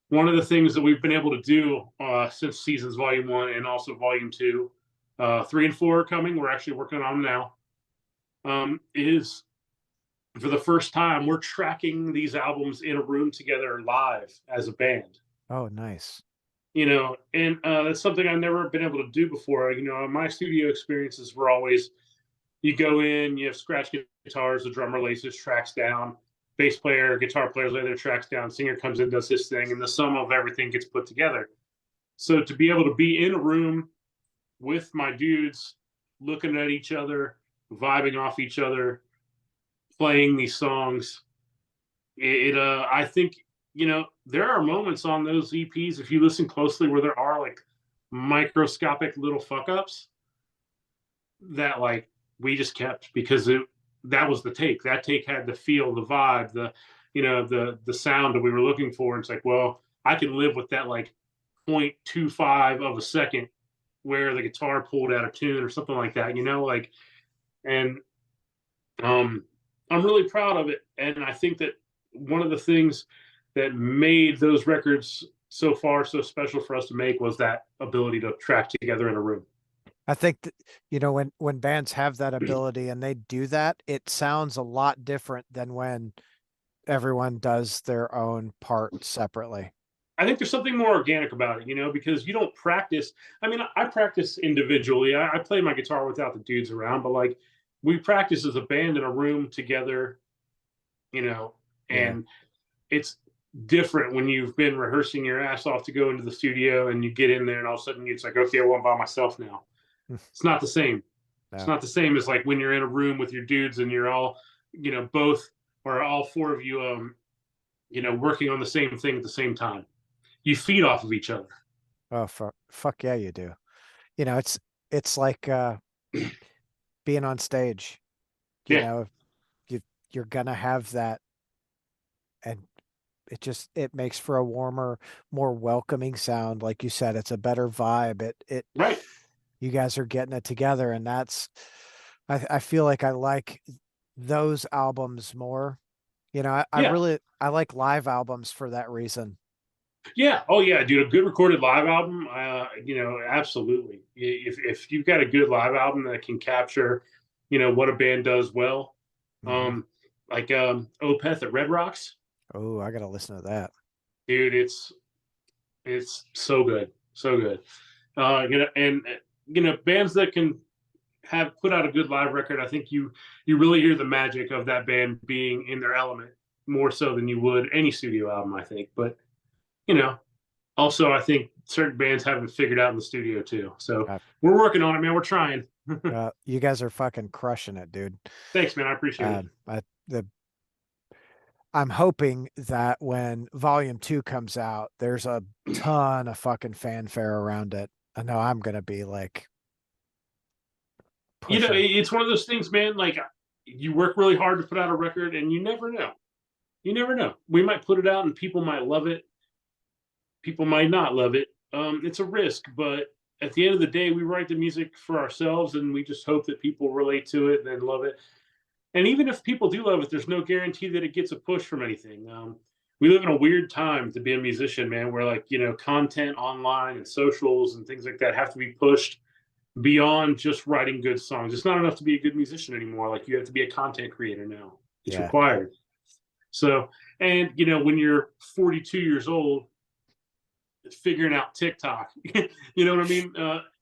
one of the things that we've been able to do since Seasons Volume 1 and also Volume 2, 3 and 4 are coming, we're actually working on them now, is for the first time we're tracking these albums in a room together live as a band. Oh, nice. And that's something I've never been able to do before. My studio experiences were always you go in, you have scratch guitars, the drummer lays his tracks down, bass player, guitar players lay their tracks down, singer comes in, does his thing, and the sum of everything gets put together. So to be able to be in a room with my dudes, looking at each other, vibing off each other, playing these songs, I think there are moments on those EPs if you listen closely where there are like microscopic little fuck ups that like we just kept because that was the take. That take had the feel, the vibe, the sound that we were looking for. And it's like, well, I can live with that like 0.25 of a second where the guitar pulled out of tune or something like that, like, and I'm really proud of it. And I think that one of the things that made those records so far so special for us to make was that ability to track together in a room. I think that, when bands have that ability and they do that, it sounds a lot different than when everyone does their own part separately. I think there's something more organic about it, because you don't practice. I mean, I practice individually. I play my guitar without the dudes around, but like we practice as a band in a room together, Yeah. and it's different when you've been rehearsing your ass off to go into the studio and you get in there and all of a sudden it's like, okay, well, I'm by myself now. It's not the same. It's No. not the same as like when you're in a room with your dudes and you're all, both or all four of you, working on the same thing at the same time. You feed off of each other. Oh, fuck yeah, you do. It's like being on stage, you Yeah, know, you you're gonna have that, and it makes for a warmer, more welcoming sound. Like you said, it's a better vibe. It right. you guys are getting it together, and that's I feel like I like those albums more. Yeah, I like live albums for that reason. yeah. Oh yeah, dude. A good recorded live album. Absolutely. If you've got a good live album that can capture, what a band does well, Hmm. um, like Opeth at Red Rocks, Oh, I gotta listen to that. dude. It's so good, so good. And bands that can have put out a good live record, I think you really hear the magic of that band being in their element more so than you would any studio album, I think. But you know, also I think certain bands haven't figured out in the studio too. So Uh, we're working on it, man. We're trying. you guys are fucking crushing it, dude. Thanks, man. I appreciate it. Um, I, the I'm hoping that when volume two comes out, there's a ton of fucking fanfare around it. I know I'm gonna be like pushing. It's one of those things, man. Like you work really hard to put out a record, and you never know. You never know. We might put it out, and people might love it. People might not love it. It's a risk, but at the end of the day, we write the music for ourselves, and we just hope that people relate to it and then love it. And even if people do love it, there's no guarantee that it gets a push from anything. We live in a weird time to be a musician, man, where like content online and socials and things like that have to be pushed beyond just writing good songs. It's not enough to be a good musician anymore. Like you have to be a content creator now. It's Yeah, required. So, and when you're 42 years old, figuring out TikTok. You know what I mean?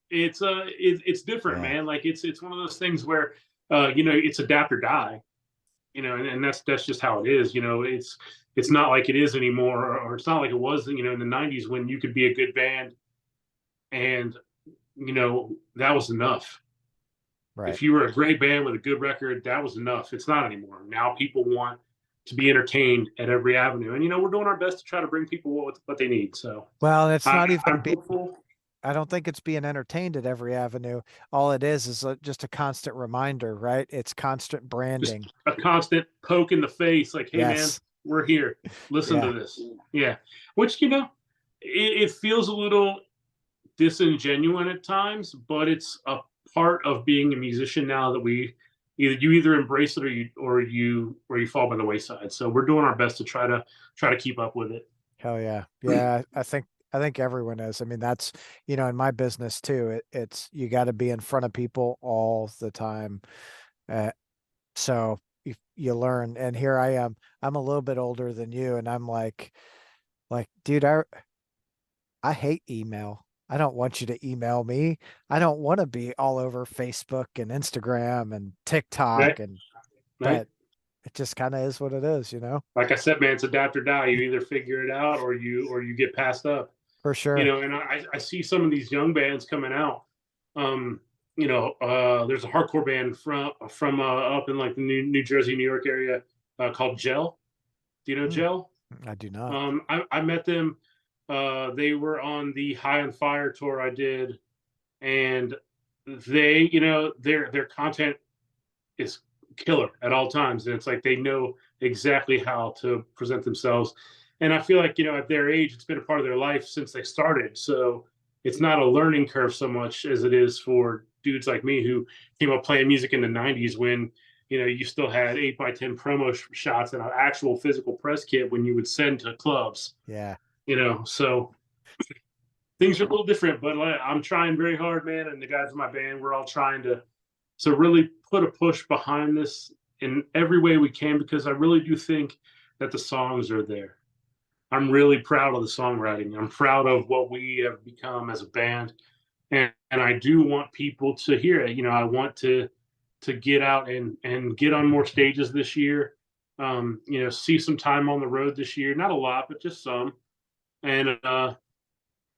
It's different, yeah, man. Like it's one of those things where it's adapt or die. And that's just how it is. It's not like it is anymore, or it's not like it was in the '90s when you could be a good band and that was enough. right. If you were a great band with a good record, that was enough. It's not anymore. Now people want to be entertained at every avenue, and we're doing our best to try to bring people what they need. So Well, it's I, not even I'm be hopeful. I don't think it's being entertained at every avenue. All it is just a constant reminder, right? It's constant Just branding. a constant poke in the face, like, hey man, Yes. we're here. Listen Yeah. to this. Yeah. Which, it feels a little disingenuous at times, but it's a part of being a musician now that we either embrace it or you fall by the wayside. So we're doing our best to try to keep up with it. Hell yeah. Yeah, I think everyone is. I mean, that's, in my business too. It's you got to be in front of people all the time. Uh, so you learn. And here I am. I'm a little bit older than you, and I'm like, dude, I hate email. I don't want you to email me. I don't want to be all over Facebook and Instagram and TikTok Right. and Right. but it just kind of is what it is, Like I said, man, it's adapt or die. You either figure it out or you get passed up. for sure. And I see some of these young bands coming out. There's a hardcore band from up in like the New Jersey, New York area called Gel. Do you know Hmm, Gel? I do not. I met them. They were on the High on Fire tour I did, and their content is killer at all times, and it's like they know exactly how to present themselves. And I feel like at their age, it's been a part of their life since they started. So it's not a learning curve so much as it is for dudes like me who came up playing music in the '90s when you still had 8x10 promo shots and an actual physical press kit when you would send to clubs. Yeah. So things are a little different, but like, I'm trying very hard, man. And the guys in my band, we're all trying to really put a push behind this in every way we can because I really do think that the songs are there. I'm really proud of the songwriting. I'm proud of what we have become as a band, and I do want people to hear it. I want to get out and get on more stages this year. See some time on the road this year. Not a lot, but just some, and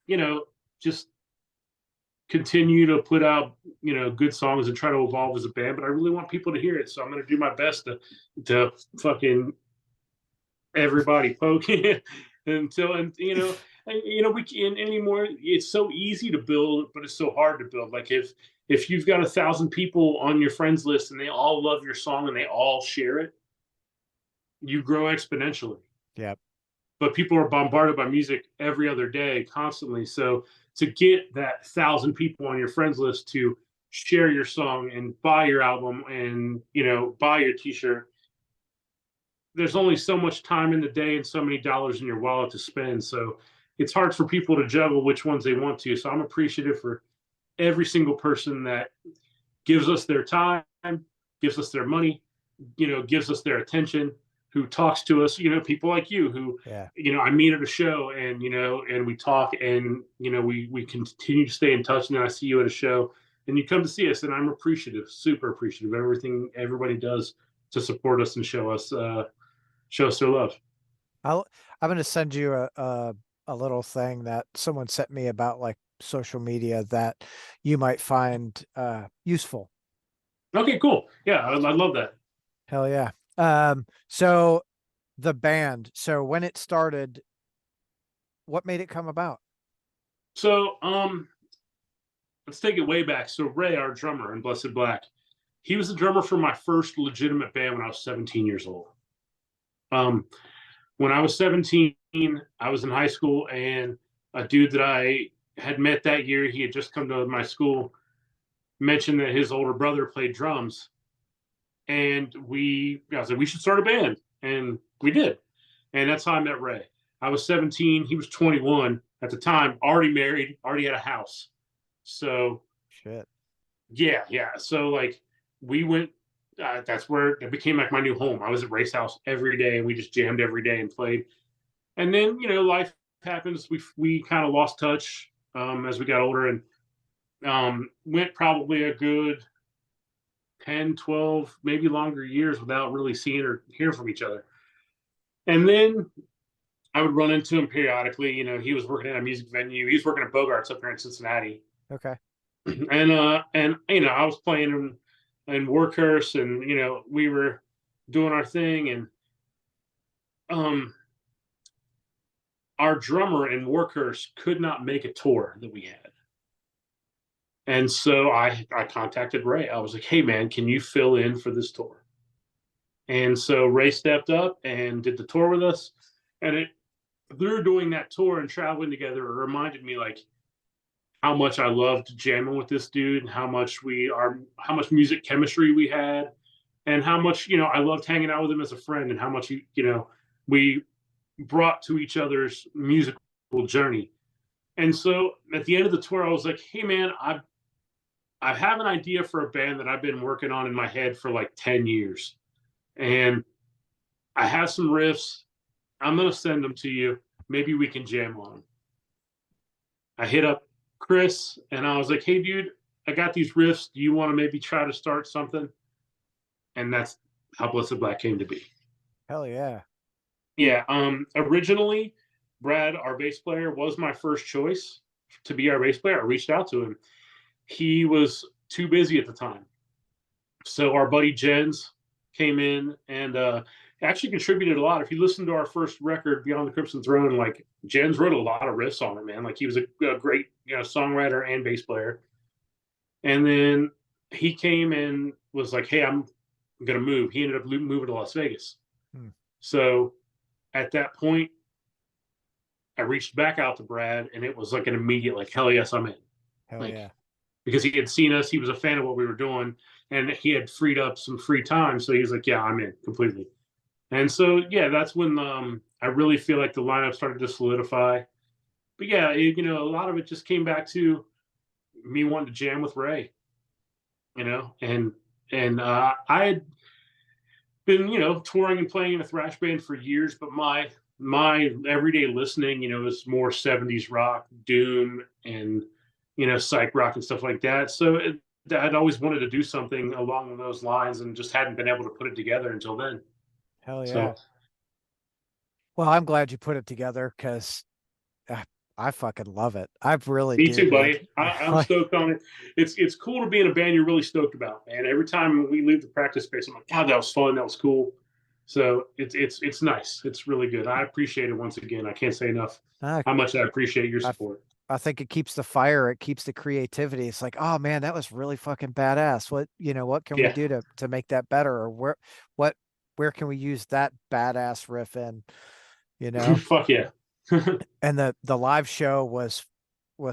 you know, just continue to put out good songs and try to evolve as a band. But I really want people to hear it, so I'm going to do my best to fucking everybody poke it until we can anymore. It's so easy to build, but it's so hard to build. Like if you've got 1,000 people on your friends list and they all love your song and they all share it, you grow exponentially. Yep. But people are bombarded by music every other day constantly. So to get that 1,000 people on your friends list to share your song and buy your album and, buy your t-shirt, there's only so much time in the day and so many dollars in your wallet to spend. So it's hard for people to juggle which ones they want to. So I'm appreciative for every single person that gives us their time, gives us their money, gives us their attention, who talks to us, people like you who, Yeah. I meet at a show and, and we talk and, we continue to stay in touch. And then I see you at a show and you come to see us and I'm appreciative, super appreciative of everything everybody does to support us and show us their love. I'll, I'm going to send you a little thing that someone sent me about like social media that you might find useful. Okay, cool. Yeah, I love that. Hell yeah. So the band, so when it started, what made it come about? So let's take it way back. So Ray, our drummer in Blessed Black, he was the drummer for my first legitimate band when I was 17 years old. Um, when I was 17, I was in high school, and a dude that I had met that year, he had just come to my school, mentioned that his older brother played drums. And I was like, we should start a band. And we did. And that's how I met Ray. I was 17. He was 21 at the time, already married, already had a house. So, Shit. yeah. So, like, we went, that's where it became like my new home. I was at Ray's house every day and we just jammed every day and played. And then, life happens. We kind of lost touch as we got older and went probably a good 10, 12, maybe longer years without really seeing or hearing from each other. And then I would run into him periodically. He was working at a music venue. He was working at Bogart's up here in Cincinnati. Okay. And I was playing in Workhurst and, we were doing our thing. And our drummer in Workhurst could not make a tour that we had. And so I contacted Ray. I was like, hey, man, can you fill in for this tour? And so Ray stepped up and did the tour with us. And through doing that tour and traveling together, it reminded me like how much I loved jamming with this dude and how much music chemistry we had and how much, I loved hanging out with him as a friend and how much, we brought to each other's musical journey. And so at the end of the tour, I was like, hey, man, I have an idea for a band that I've been working on in my head for like 10 years. And I have some riffs. I'm going to send them to you. Maybe we can jam on them. I hit up Chris and I was like, hey, dude, I got these riffs. Do you want to maybe try to start something? And that's how Blessed Black came to be. Hell yeah. Yeah. Originally, Brad, our bass player, was my first choice to be our bass player. I reached out to him. He was too busy at the time. So our buddy Jens came in and actually contributed a lot. If you listen to our first record, Beyond the Crimson Throne, like Jens wrote a lot of riffs on it, man. Like he was a great songwriter and bass player. And then he came and was like, hey, I'm going to move. He ended up moving to Las Vegas. So at that point, I reached back out to Brad and it was like an immediate, like, hell yes, I'm in. Hell yeah. Because he had seen us, he was a fan of what we were doing, and he had freed up some free time. So he was like, yeah, I'm in completely. And so, yeah, that's when I really feel like the lineup started to solidify. But yeah, a lot of it just came back to me wanting to jam with Ray, and I had been, touring and playing in a thrash band for years, but my everyday listening, is more 70s rock, doom, and psych rock and stuff like that. So I'd always wanted to do something along those lines and just hadn't been able to put it together until then. Hell yeah. So, Well, I'm glad you put it together because I fucking love it. I really me do, too, man. buddy. I'm stoked on it. It's cool to be in a band you're really stoked about, man. Every time we leave the practice space, I'm like, God, that was fun. That was cool. So it's nice. It's really good. I appreciate it once again. I can't say enough I, how much I appreciate your I support. I think it keeps the fire, it keeps the creativity. It's like, oh man, that was really fucking badass. What, what can we Yeah. do to make that better? Or what, where can we use that badass riff in, you know? Fuck yeah. And the live show was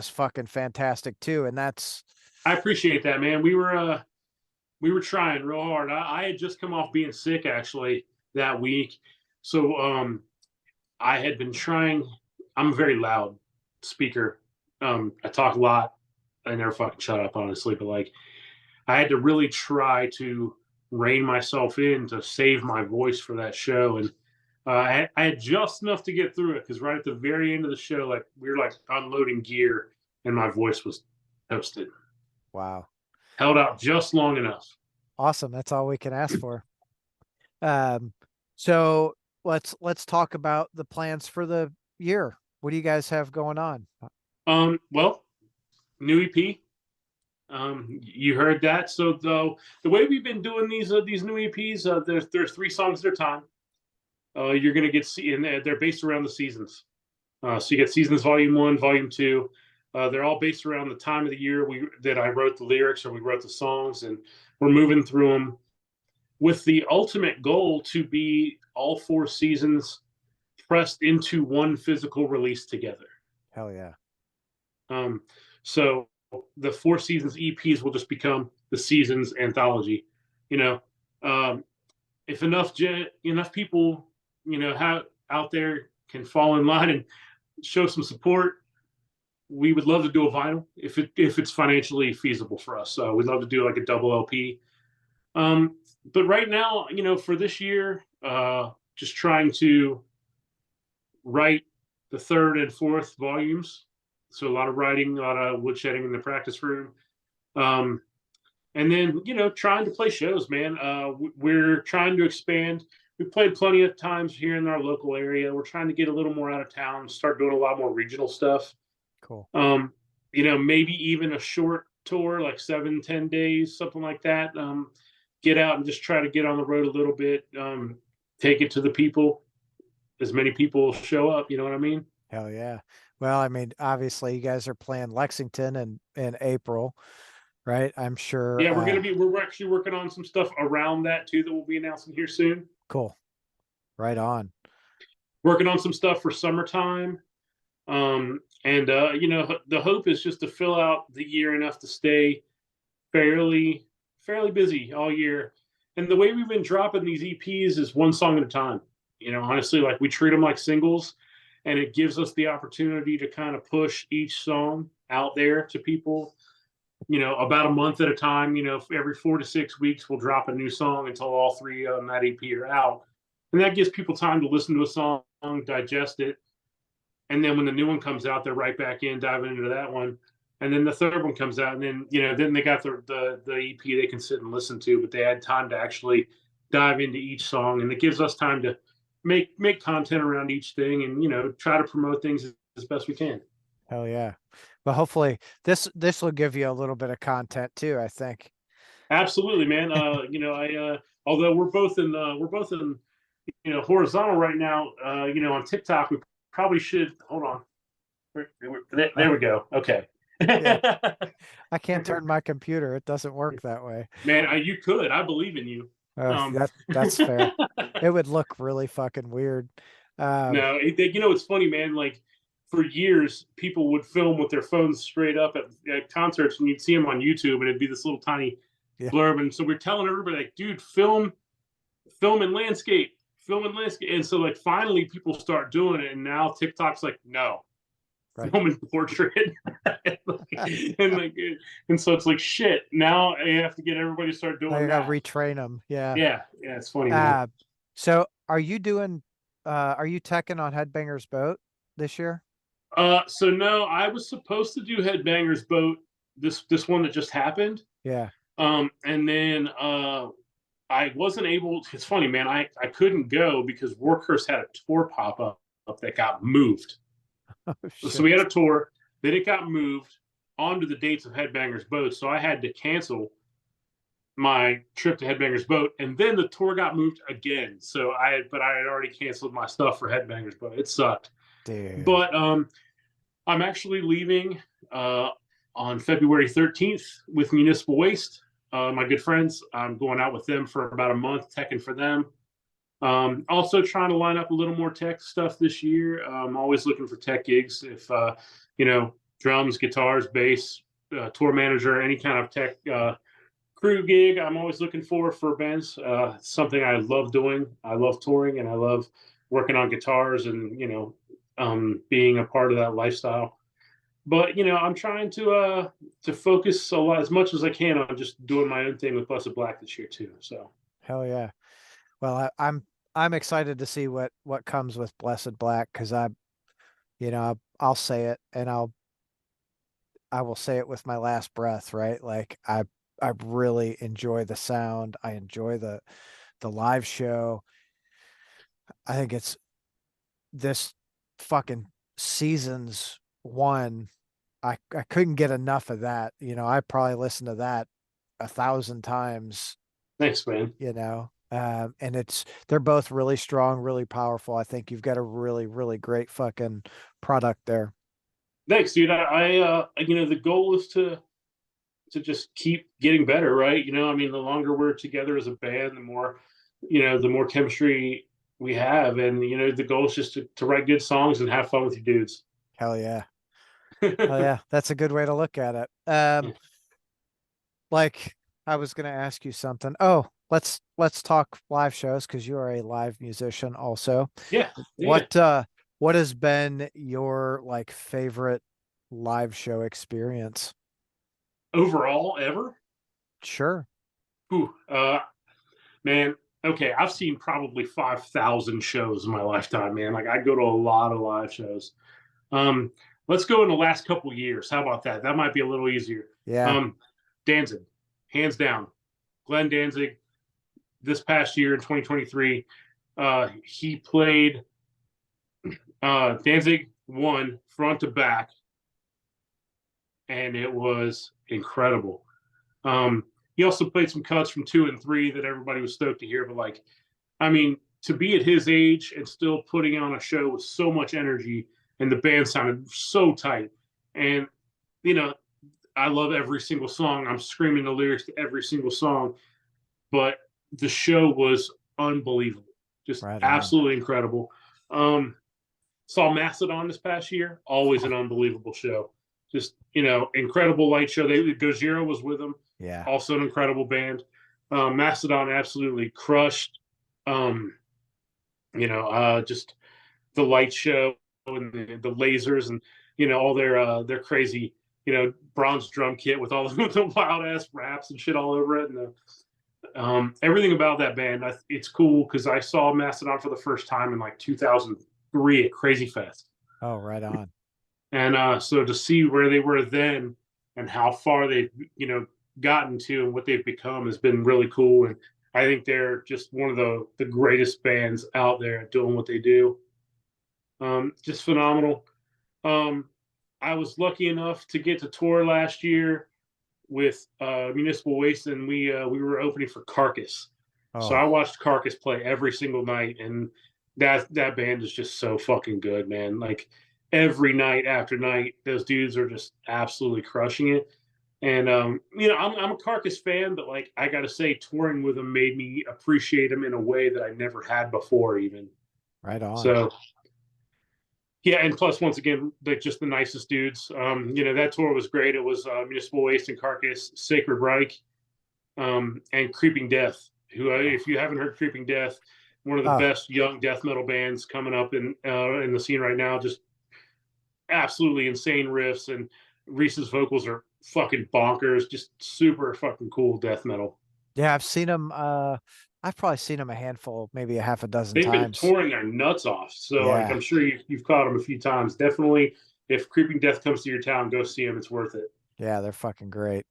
fucking fantastic too. And that's I appreciate that, man. We were trying real hard. I had just come off being sick actually that week. So I had been trying. I'm a very loud speaker. I talk a lot. I never fucking shut up, honestly. But like, I had to really try to rein myself in to save my voice for that show, and I had just enough to get through it because right at the very end of the show, like we were like unloading gear, and my voice was toasted. wow. Held out just long enough. Awesome. That's all we can ask for. Um, so let's talk about the plans for the year. What do you guys have going on? Well, new EP. You heard that. So the way we've been doing these new EPs, there's 3 songs at a time. You're gonna get and they're based around the seasons. So you get seasons volume 1, volume 2. They're all based around the time of the year that I wrote the lyrics or we wrote the songs, and we're moving through them with the ultimate goal to be all 4 seasons pressed into one physical release together. Hell yeah. Um, so the 4 seasons EPs will just become the seasons anthology. You know, if enough people, out there can fall in line and show some support, we would love to do a vinyl if it's financially feasible for us. So we'd love to do like a double LP. But right now, for this year, just trying to write the 3rd and 4th volumes. So a lot of writing, a lot of woodshedding in the practice room. Um, and then, trying to play shows, man. We're trying to expand. We've played plenty of times here in our local area. We're trying to get a little more out of town, start doing a lot more regional stuff. Cool. Maybe even a short tour, like 7-10 days, something like that. Get out and just try to get on the road a little bit. Take it to the people. As many people show up, you know what I mean? Hell yeah. Well, I mean, obviously you guys are playing Lexington in April, right? I'm sure. Yeah, we're actually working on some stuff around that too that we'll be announcing here soon. Cool. Right on. Working on some stuff for summertime. And the hope is just to fill out the year enough to stay fairly busy all year. And the way we've been dropping these EPs is 1 song at a time. Honestly, like we treat them like singles, and it gives us the opportunity to kind of push each song out there to people, about a month at a time. Every 4 to 6 weeks, we'll drop a new song until all 3 on that EP are out. And that gives people time to listen to a song, digest it. And then when the new one comes out, they're right back in, diving into that one. And then the 3rd one comes out, and then, then they got the EP they can sit and listen to, but they had time to actually dive into each song. And it gives us time to make content around each thing and, try to promote things as best we can. Hell yeah. But hopefully this will give you a little bit of content too, I think. Absolutely, man. Although we're both in horizontal right now, on TikTok, we probably should hold on. There we go. Okay. Yeah. I can't turn my computer. It doesn't work that way. Man, you could. I believe in you. That's fair. It would look really fucking weird. No, it's funny, man. Like for years, people would film with their phones straight up at concerts, and you'd see them on YouTube, and it'd be this little tiny blurb. And so we're telling everybody, like, dude, film in landscape, and so like finally people start doing it, and now TikTok's like, no, right. Film in portrait, and so it's like shit. Now I have to get everybody to start doing. I gotta retrain them. Yeah. It's funny. So are you teching on Headbangers Boat this year? So no, I was supposed to do Headbangers Boat, this one that just happened. Yeah. And then I wasn't able. It's funny, man. I couldn't go because Workhorse had a tour pop up that got moved. Oh, so we had a tour, then it got moved onto the dates of Headbangers Boat. So I had to cancel my trip to Headbangers Boat, and then the tour got moved again. So I had already canceled my stuff for Headbangers Boat. It sucked. Dude. But I'm actually leaving uh, on February 13th with Municipal Waste. My good friends, I'm going out with them for about a month, teching for them. Also trying to line up a little more tech stuff this year. I'm always looking for tech gigs. If drums, guitars, bass, tour manager, any kind of tech crew gig, I'm always looking for bands. It's something I love doing. I love touring, and I love working on guitars, and being a part of that lifestyle. But I'm trying to focus a lot as much as I can on just doing my own thing with Blessed Black this year too. So Hell yeah. Well, I'm excited to see what comes with Blessed Black because I'll say it and I will say it with my last breath, right? Like I really enjoy the sound. I enjoy the live show. I think it's this fucking seasons one. I couldn't get enough of that. I probably listened to that 1,000 times, thanks, man. and they're both really strong, really powerful. I think you've got a really, really great fucking product there. Thanks, dude. The goal is to just keep getting better, right? I mean, the longer we're together as a band, the more chemistry we have, and the goal is just to write good songs and have fun with your dudes. Hell yeah. Hell yeah. That's a good way to look at it. Like I was gonna ask you something. Oh, let's talk live shows because you are a live musician also. Yeah, yeah. What what has been your like favorite live show experience? Overall, ever? Sure. Whew, man. Okay, I've seen probably 5,000 shows in my lifetime, man. Like I go to a lot of live shows. Um, let's go in the last couple of years. How about that? That might be a little easier. Yeah. Um, Danzig, hands down. Glenn Danzig, this past year in 2023, he played Danzig one front to back, and it was incredible. He also played some cuts from two and three that everybody was stoked to hear. But I mean, to be at his age and still putting on a show with so much energy, and the band sounded so tight, and you know, I love every single song. I'm screaming the lyrics to every single song, but the show was unbelievable, just Right on. absolutely incredible. Um, Saw Mastodon this past year, always an unbelievable show. Just incredible light show. Gojira was with them, Yeah. also an incredible band. Mastodon absolutely crushed. Um, just the light show and the lasers and all their crazy bronze drum kit with all the wild ass raps and shit all over it, and everything about that band. It's cool because I saw Mastodon for the first time in like 2003 at Crazy Fest, Oh, right on. and so to see where they were then and how far they've gotten to and what they've become has been really cool. And I think they're just one of the greatest bands out there doing what they do. Just phenomenal. Um, I was lucky enough to get to tour last year with Municipal Waste, and we were opening for Carcass. So I Oh, watched Carcass play every single night, and that band is just so fucking good, man. Like every night after night, those dudes are just absolutely crushing it. And I'm a Carcass fan, but like I gotta say, touring with them made me appreciate them in a way that I never had before, even. right on. So yeah, and plus, once again, they're just the nicest dudes. That tour was great. It was Municipal Waste and Carcass, Sacred Reich, and Creeping Death. Who, Oh, if you haven't heard Creeping Death, one of the oh, best young death metal bands coming up in the scene right now. Just absolutely insane riffs, and Reese's vocals are fucking bonkers. Just super fucking cool death metal. yeah, I've seen them. I've probably seen them a handful, maybe a half a dozen They've been times. touring their nuts off. So like Yeah. I'm sure you've caught them a few times. Definitely, if Creeping Death comes to your town, go see them. It's worth it. Yeah, they're fucking great.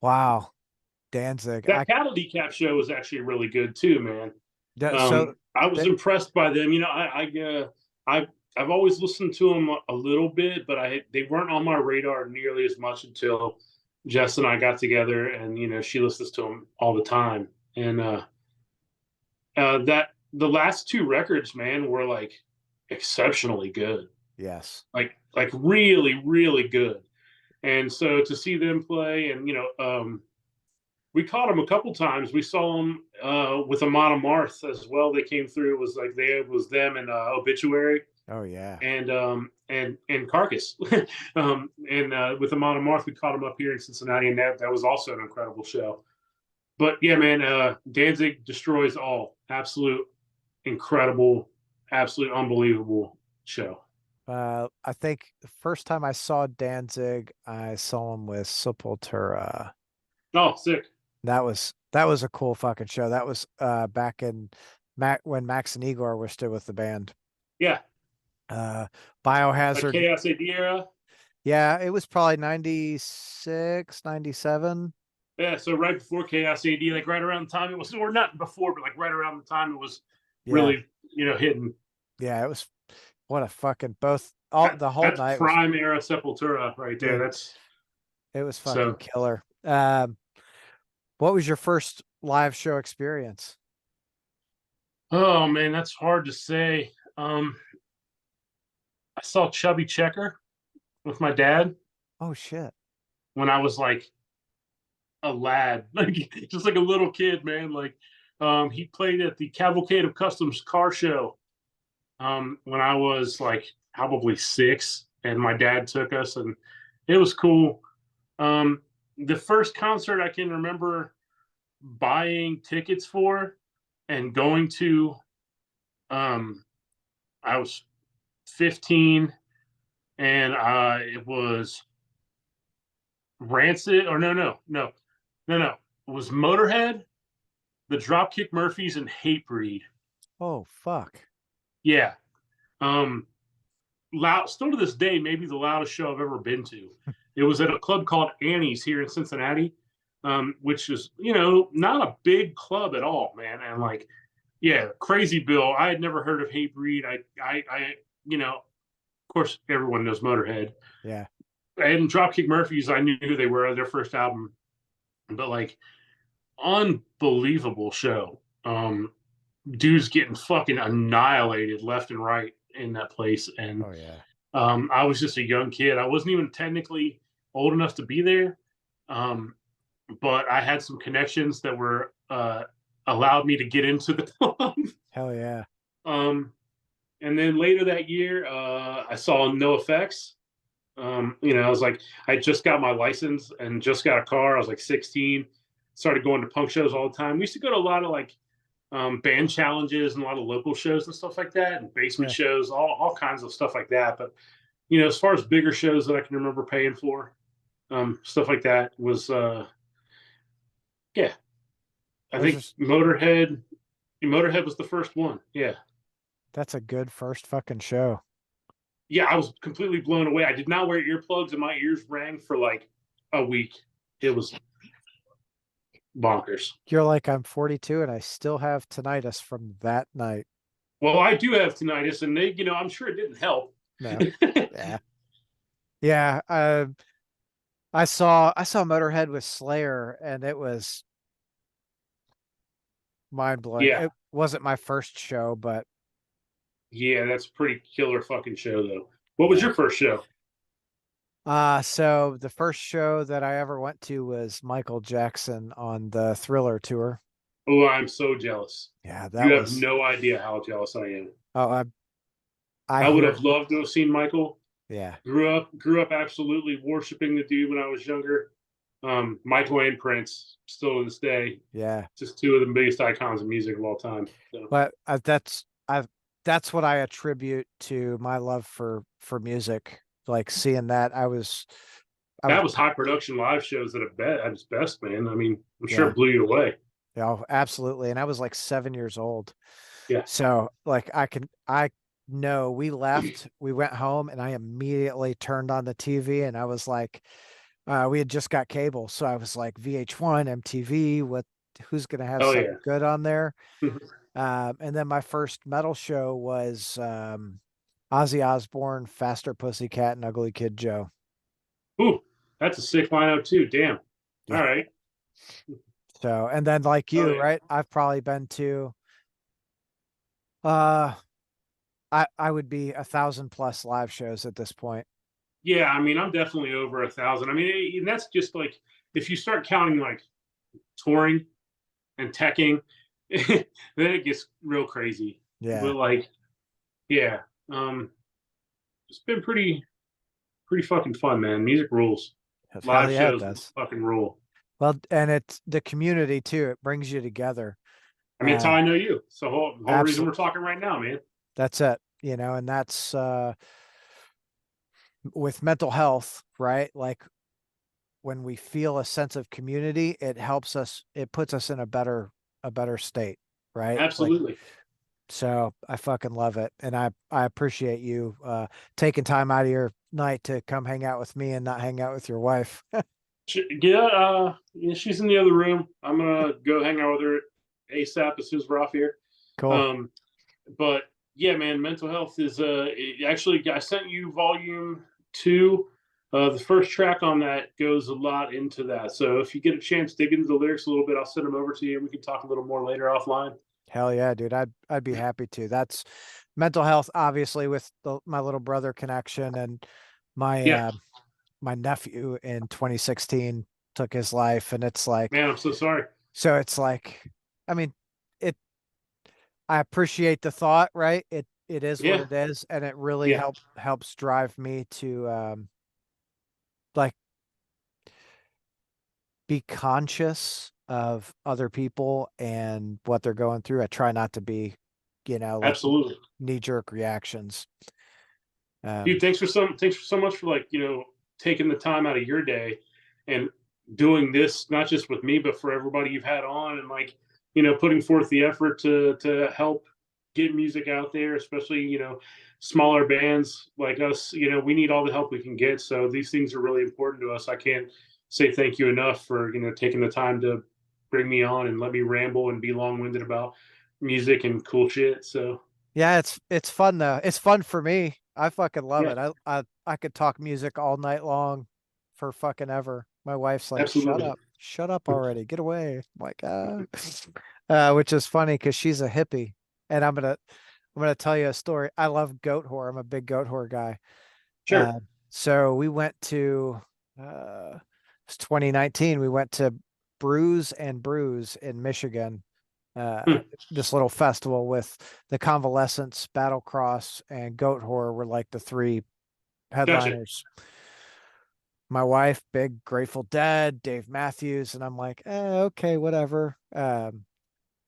Wow. Danzig. That cattle decap show was actually really good too, man. So I was that, impressed by them. I've always listened to them a little bit, but they weren't on my radar nearly as much until Jess and I got together, and she listens to them all the time. And that the last two records, man, were like exceptionally good. Yes. like really, really good. And so to see them play, and we caught them a couple times. We saw them with Amon Amarth as well. They came through. It was like it was them and Obituary Oh yeah. and Carcass. And with Amon Amarth, we caught them up here in Cincinnati, and that was also an incredible show. But yeah, man, Danzig destroys all. Absolute incredible, absolute unbelievable show. I think the first time I saw Danzig, I saw him with Sepultura. Oh, sick. That was a cool fucking show. That was back in when Max and Igor were still with the band. Yeah, Uh like Biohazard. Chaos AD era. Yeah, it was probably 96, 97. Yeah, so right before Chaos AD, like right around the time it was, or not before, but like right around the time it was Yeah. really, hitting. Yeah, it was what a fucking both all the whole That's night was prime era Sepultura right there. dude, That's it was fucking so. killer. What was your first live show experience? Oh man, that's hard to say. I saw Chubby Checker with my dad Oh shit. when I was like a lad, like just like a little kid, man. Like, he played at the Cavalcade of Customs car show when I was like probably 6, and my dad took us, and it was cool. Um, the first concert I can remember buying tickets for and going to, um, I was 15, and it was Rancid, or no, it was Motorhead, the Dropkick Murphys, and Hatebreed. Oh fuck. Yeah. Um, loud, still to this day, maybe the loudest show I've ever been to. It was at a club called Annie's here in Cincinnati, which is, not a big club at all, man. And like, yeah, Crazy Bill. I had never heard of Hatebreed. Of course, everyone knows Motorhead. Yeah. And Dropkick Murphys, I knew who they were, their first album. But like, unbelievable show. Dudes getting fucking annihilated left and right in that place. And Oh yeah. I was just a young kid. I wasn't even technically old enough to be there, um, but I had some connections that were allowed me to get into the club. Hell yeah. um, and then later that year, I saw No Effects. I was like, I just got my license and just got a car. I was like 16. Started going to punk shows all the time. We used to go to a lot of like band challenges and a lot of local shows and stuff like that, and basement Yeah. shows, all kinds of stuff like that. But as far as bigger shows that I can remember paying for, stuff like that was, yeah. I Those think are Motorhead was the first one. Yeah, that's a good first fucking show. yeah. I was completely blown away. I did not wear earplugs, and my ears rang for like a week. It was bonkers. You're like, I'm 42 and I still have tinnitus from that night. Well, I do have tinnitus, and I'm sure it didn't help. No. Yeah. Yeah. I saw Motorhead with Slayer and it was mind blowing. Yeah, It wasn't my first show, but yeah, that's a pretty killer fucking show, though. What was yeah. your first show? So the first show that I ever went to was Michael Jackson on the Thriller tour. Oh, I'm so jealous. Yeah, that You have was no idea how jealous I am. oh I I would hear have loved to have seen Michael. yeah, Grew up absolutely worshiping the dude when I was younger. Michael and Prince, still to this day, yeah. just two of the biggest icons of music of all time. So But that's what I attribute to my love for music. Like seeing that I was that was high production live shows at its best, man. I mean, I'm sure yeah, it blew you away. yeah, absolutely. And I was like 7 years old. Yeah. So like I know we left, we went home and I immediately turned on the TV and I was like, we had just got cable. So I was like VH1, MTV, who's gonna have Oh something yeah. good on there? And then my first metal show was Ozzy Osbourne, Faster Pussycat, and Ugly Kid Joe. Ooh, that's a sick lineup too. Damn. All Yeah. right. So, and then like Oh you, yeah. right? I've probably been to uh I would be 1,000+ live shows at this point. Yeah, I mean, I'm definitely over 1,000. I mean, and that's just like if you start counting like touring and teching, then it gets real crazy. Yeah. But like, yeah, um, it's been pretty fucking fun, man. Music rules. Hell Live yeah, it shows does. fucking rule. Well, and it's the community too. It brings you together. I mean, it's how I know you. It's the whole reason we're Absolutely. talking right now, man. That's it. And that's with mental health, right? Like when we feel a sense of community, it helps us, it puts us in a better state, right? Like, Absolutely. so I fucking love it. And I appreciate you taking time out of your night to come hang out with me and not hang out with your wife. Yeah, yeah, she's in the other room. I'm gonna go hang out with her ASAP as soon as we're off here. Cool. Um, but yeah, man, mental health is actually I sent you volume 2. The first track on that goes a lot into that. So if you get a chance, dig into the lyrics a little bit. I'll send them over to you, and we can talk a little more later offline. Hell yeah, dude. I'd be happy to. That's mental health, obviously, with my little brother connection and my Yeah, my nephew in 2016 took his life, and it's like, man, I'm so sorry. so it's like, I mean, it I appreciate the thought, right? It is what Yeah, it is, and it really yeah, helps drive me to like be conscious of other people and what they're going through. I try not to be, like absolutely. knee-jerk reactions. Dude, Um, thanks for so much for like taking the time out of your day and doing this not just with me but for everybody you've had on, and like putting forth the effort to help get music out there, especially smaller bands like us. We need all the help we can get, so these things are really important to us. I can't say thank you enough for taking the time to bring me on and let me ramble and be long-winded about music and cool shit. So yeah, it's fun though. It's fun for me. I fucking love yeah, it. I could talk music all night long for fucking ever. My wife's like, absolutely. shut up already, get away. I'm like, which is funny because she's a hippie, and I'm gonna tell you a story. I love goat whore. I'm a big goat whore guy. Sure. So we went to it's 2019. We went to Brews and Brews in Michigan. Hmm. This little festival with the Convalescence, Battlecross, and Goat Whore were like the three Gotcha. headliners. My wife, big Grateful Dead, Dave Matthews, and I'm like, okay, whatever.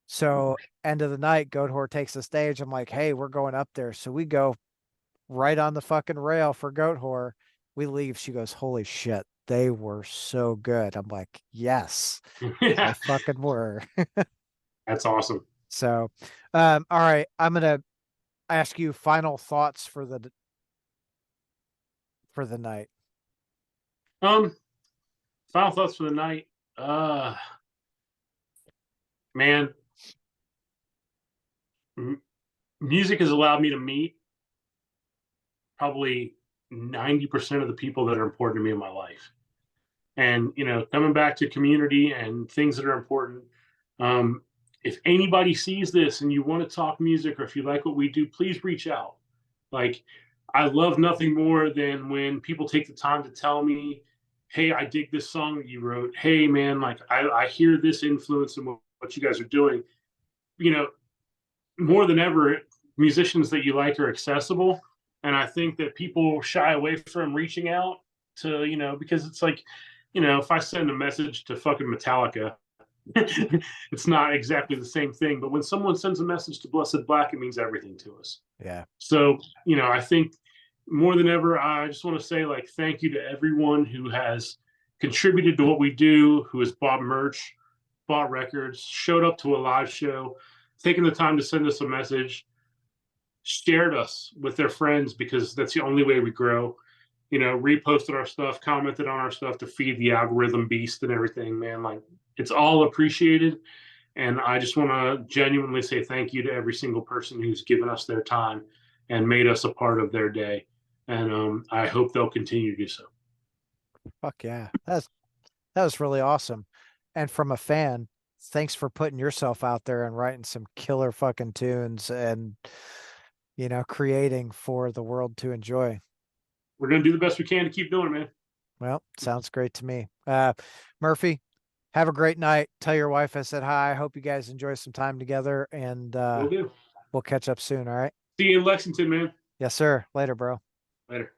So end of the night, Goat Whore takes the stage. I'm like, hey, we're going up there. So we go right on the fucking rail for Goat Whore. We leave. She goes, holy shit, they were so good. I'm like, yes, they Yeah, fucking were. that's awesome. So, all right, I'm gonna ask you final thoughts for the night. Um, Final thoughts for the night. Uh, Man, m- music has allowed me to meet probably 90% of the people that are important to me in my life. And, coming back to community and things that are important. Um, if anybody sees this and you want to talk music, or if you like what we do, please reach out. Like, I love nothing more than when people take the time to tell me, hey, I dig this song that you wrote. Hey, man, like, I hear this influence in what you guys are doing. You know, More than ever, musicians that you like are accessible. And I think that people shy away from reaching out to, because it's like, if I send a message to fucking Metallica, it's not exactly the same thing. But when someone sends a message to Blessed Black, it means everything to us. Yeah. So, I think more than ever, I just want to say, like, thank you to everyone who has contributed to what we do, who has bought merch, bought records, showed up to a live show, taken the time to send us a message, shared us with their friends, because that's the only way we grow. Reposted our stuff, commented on our stuff to feed the algorithm beast and everything, man. Like, it's all appreciated. And I just want to genuinely say thank you to every single person who's given us their time and made us a part of their day. And I hope they'll continue to do so. Fuck yeah. That was really awesome. And from a fan, thanks for putting yourself out there and writing some killer fucking tunes. And you know, creating for the world to enjoy. We're gonna do the best we can to keep doing it, man. Well, sounds great to me. Murphy, have a great night. Tell your wife I said hi. Hope you guys enjoy some time together, and Will do. we'll catch up soon. All right. See you in Lexington, man. Yes, sir. Later, bro. Later.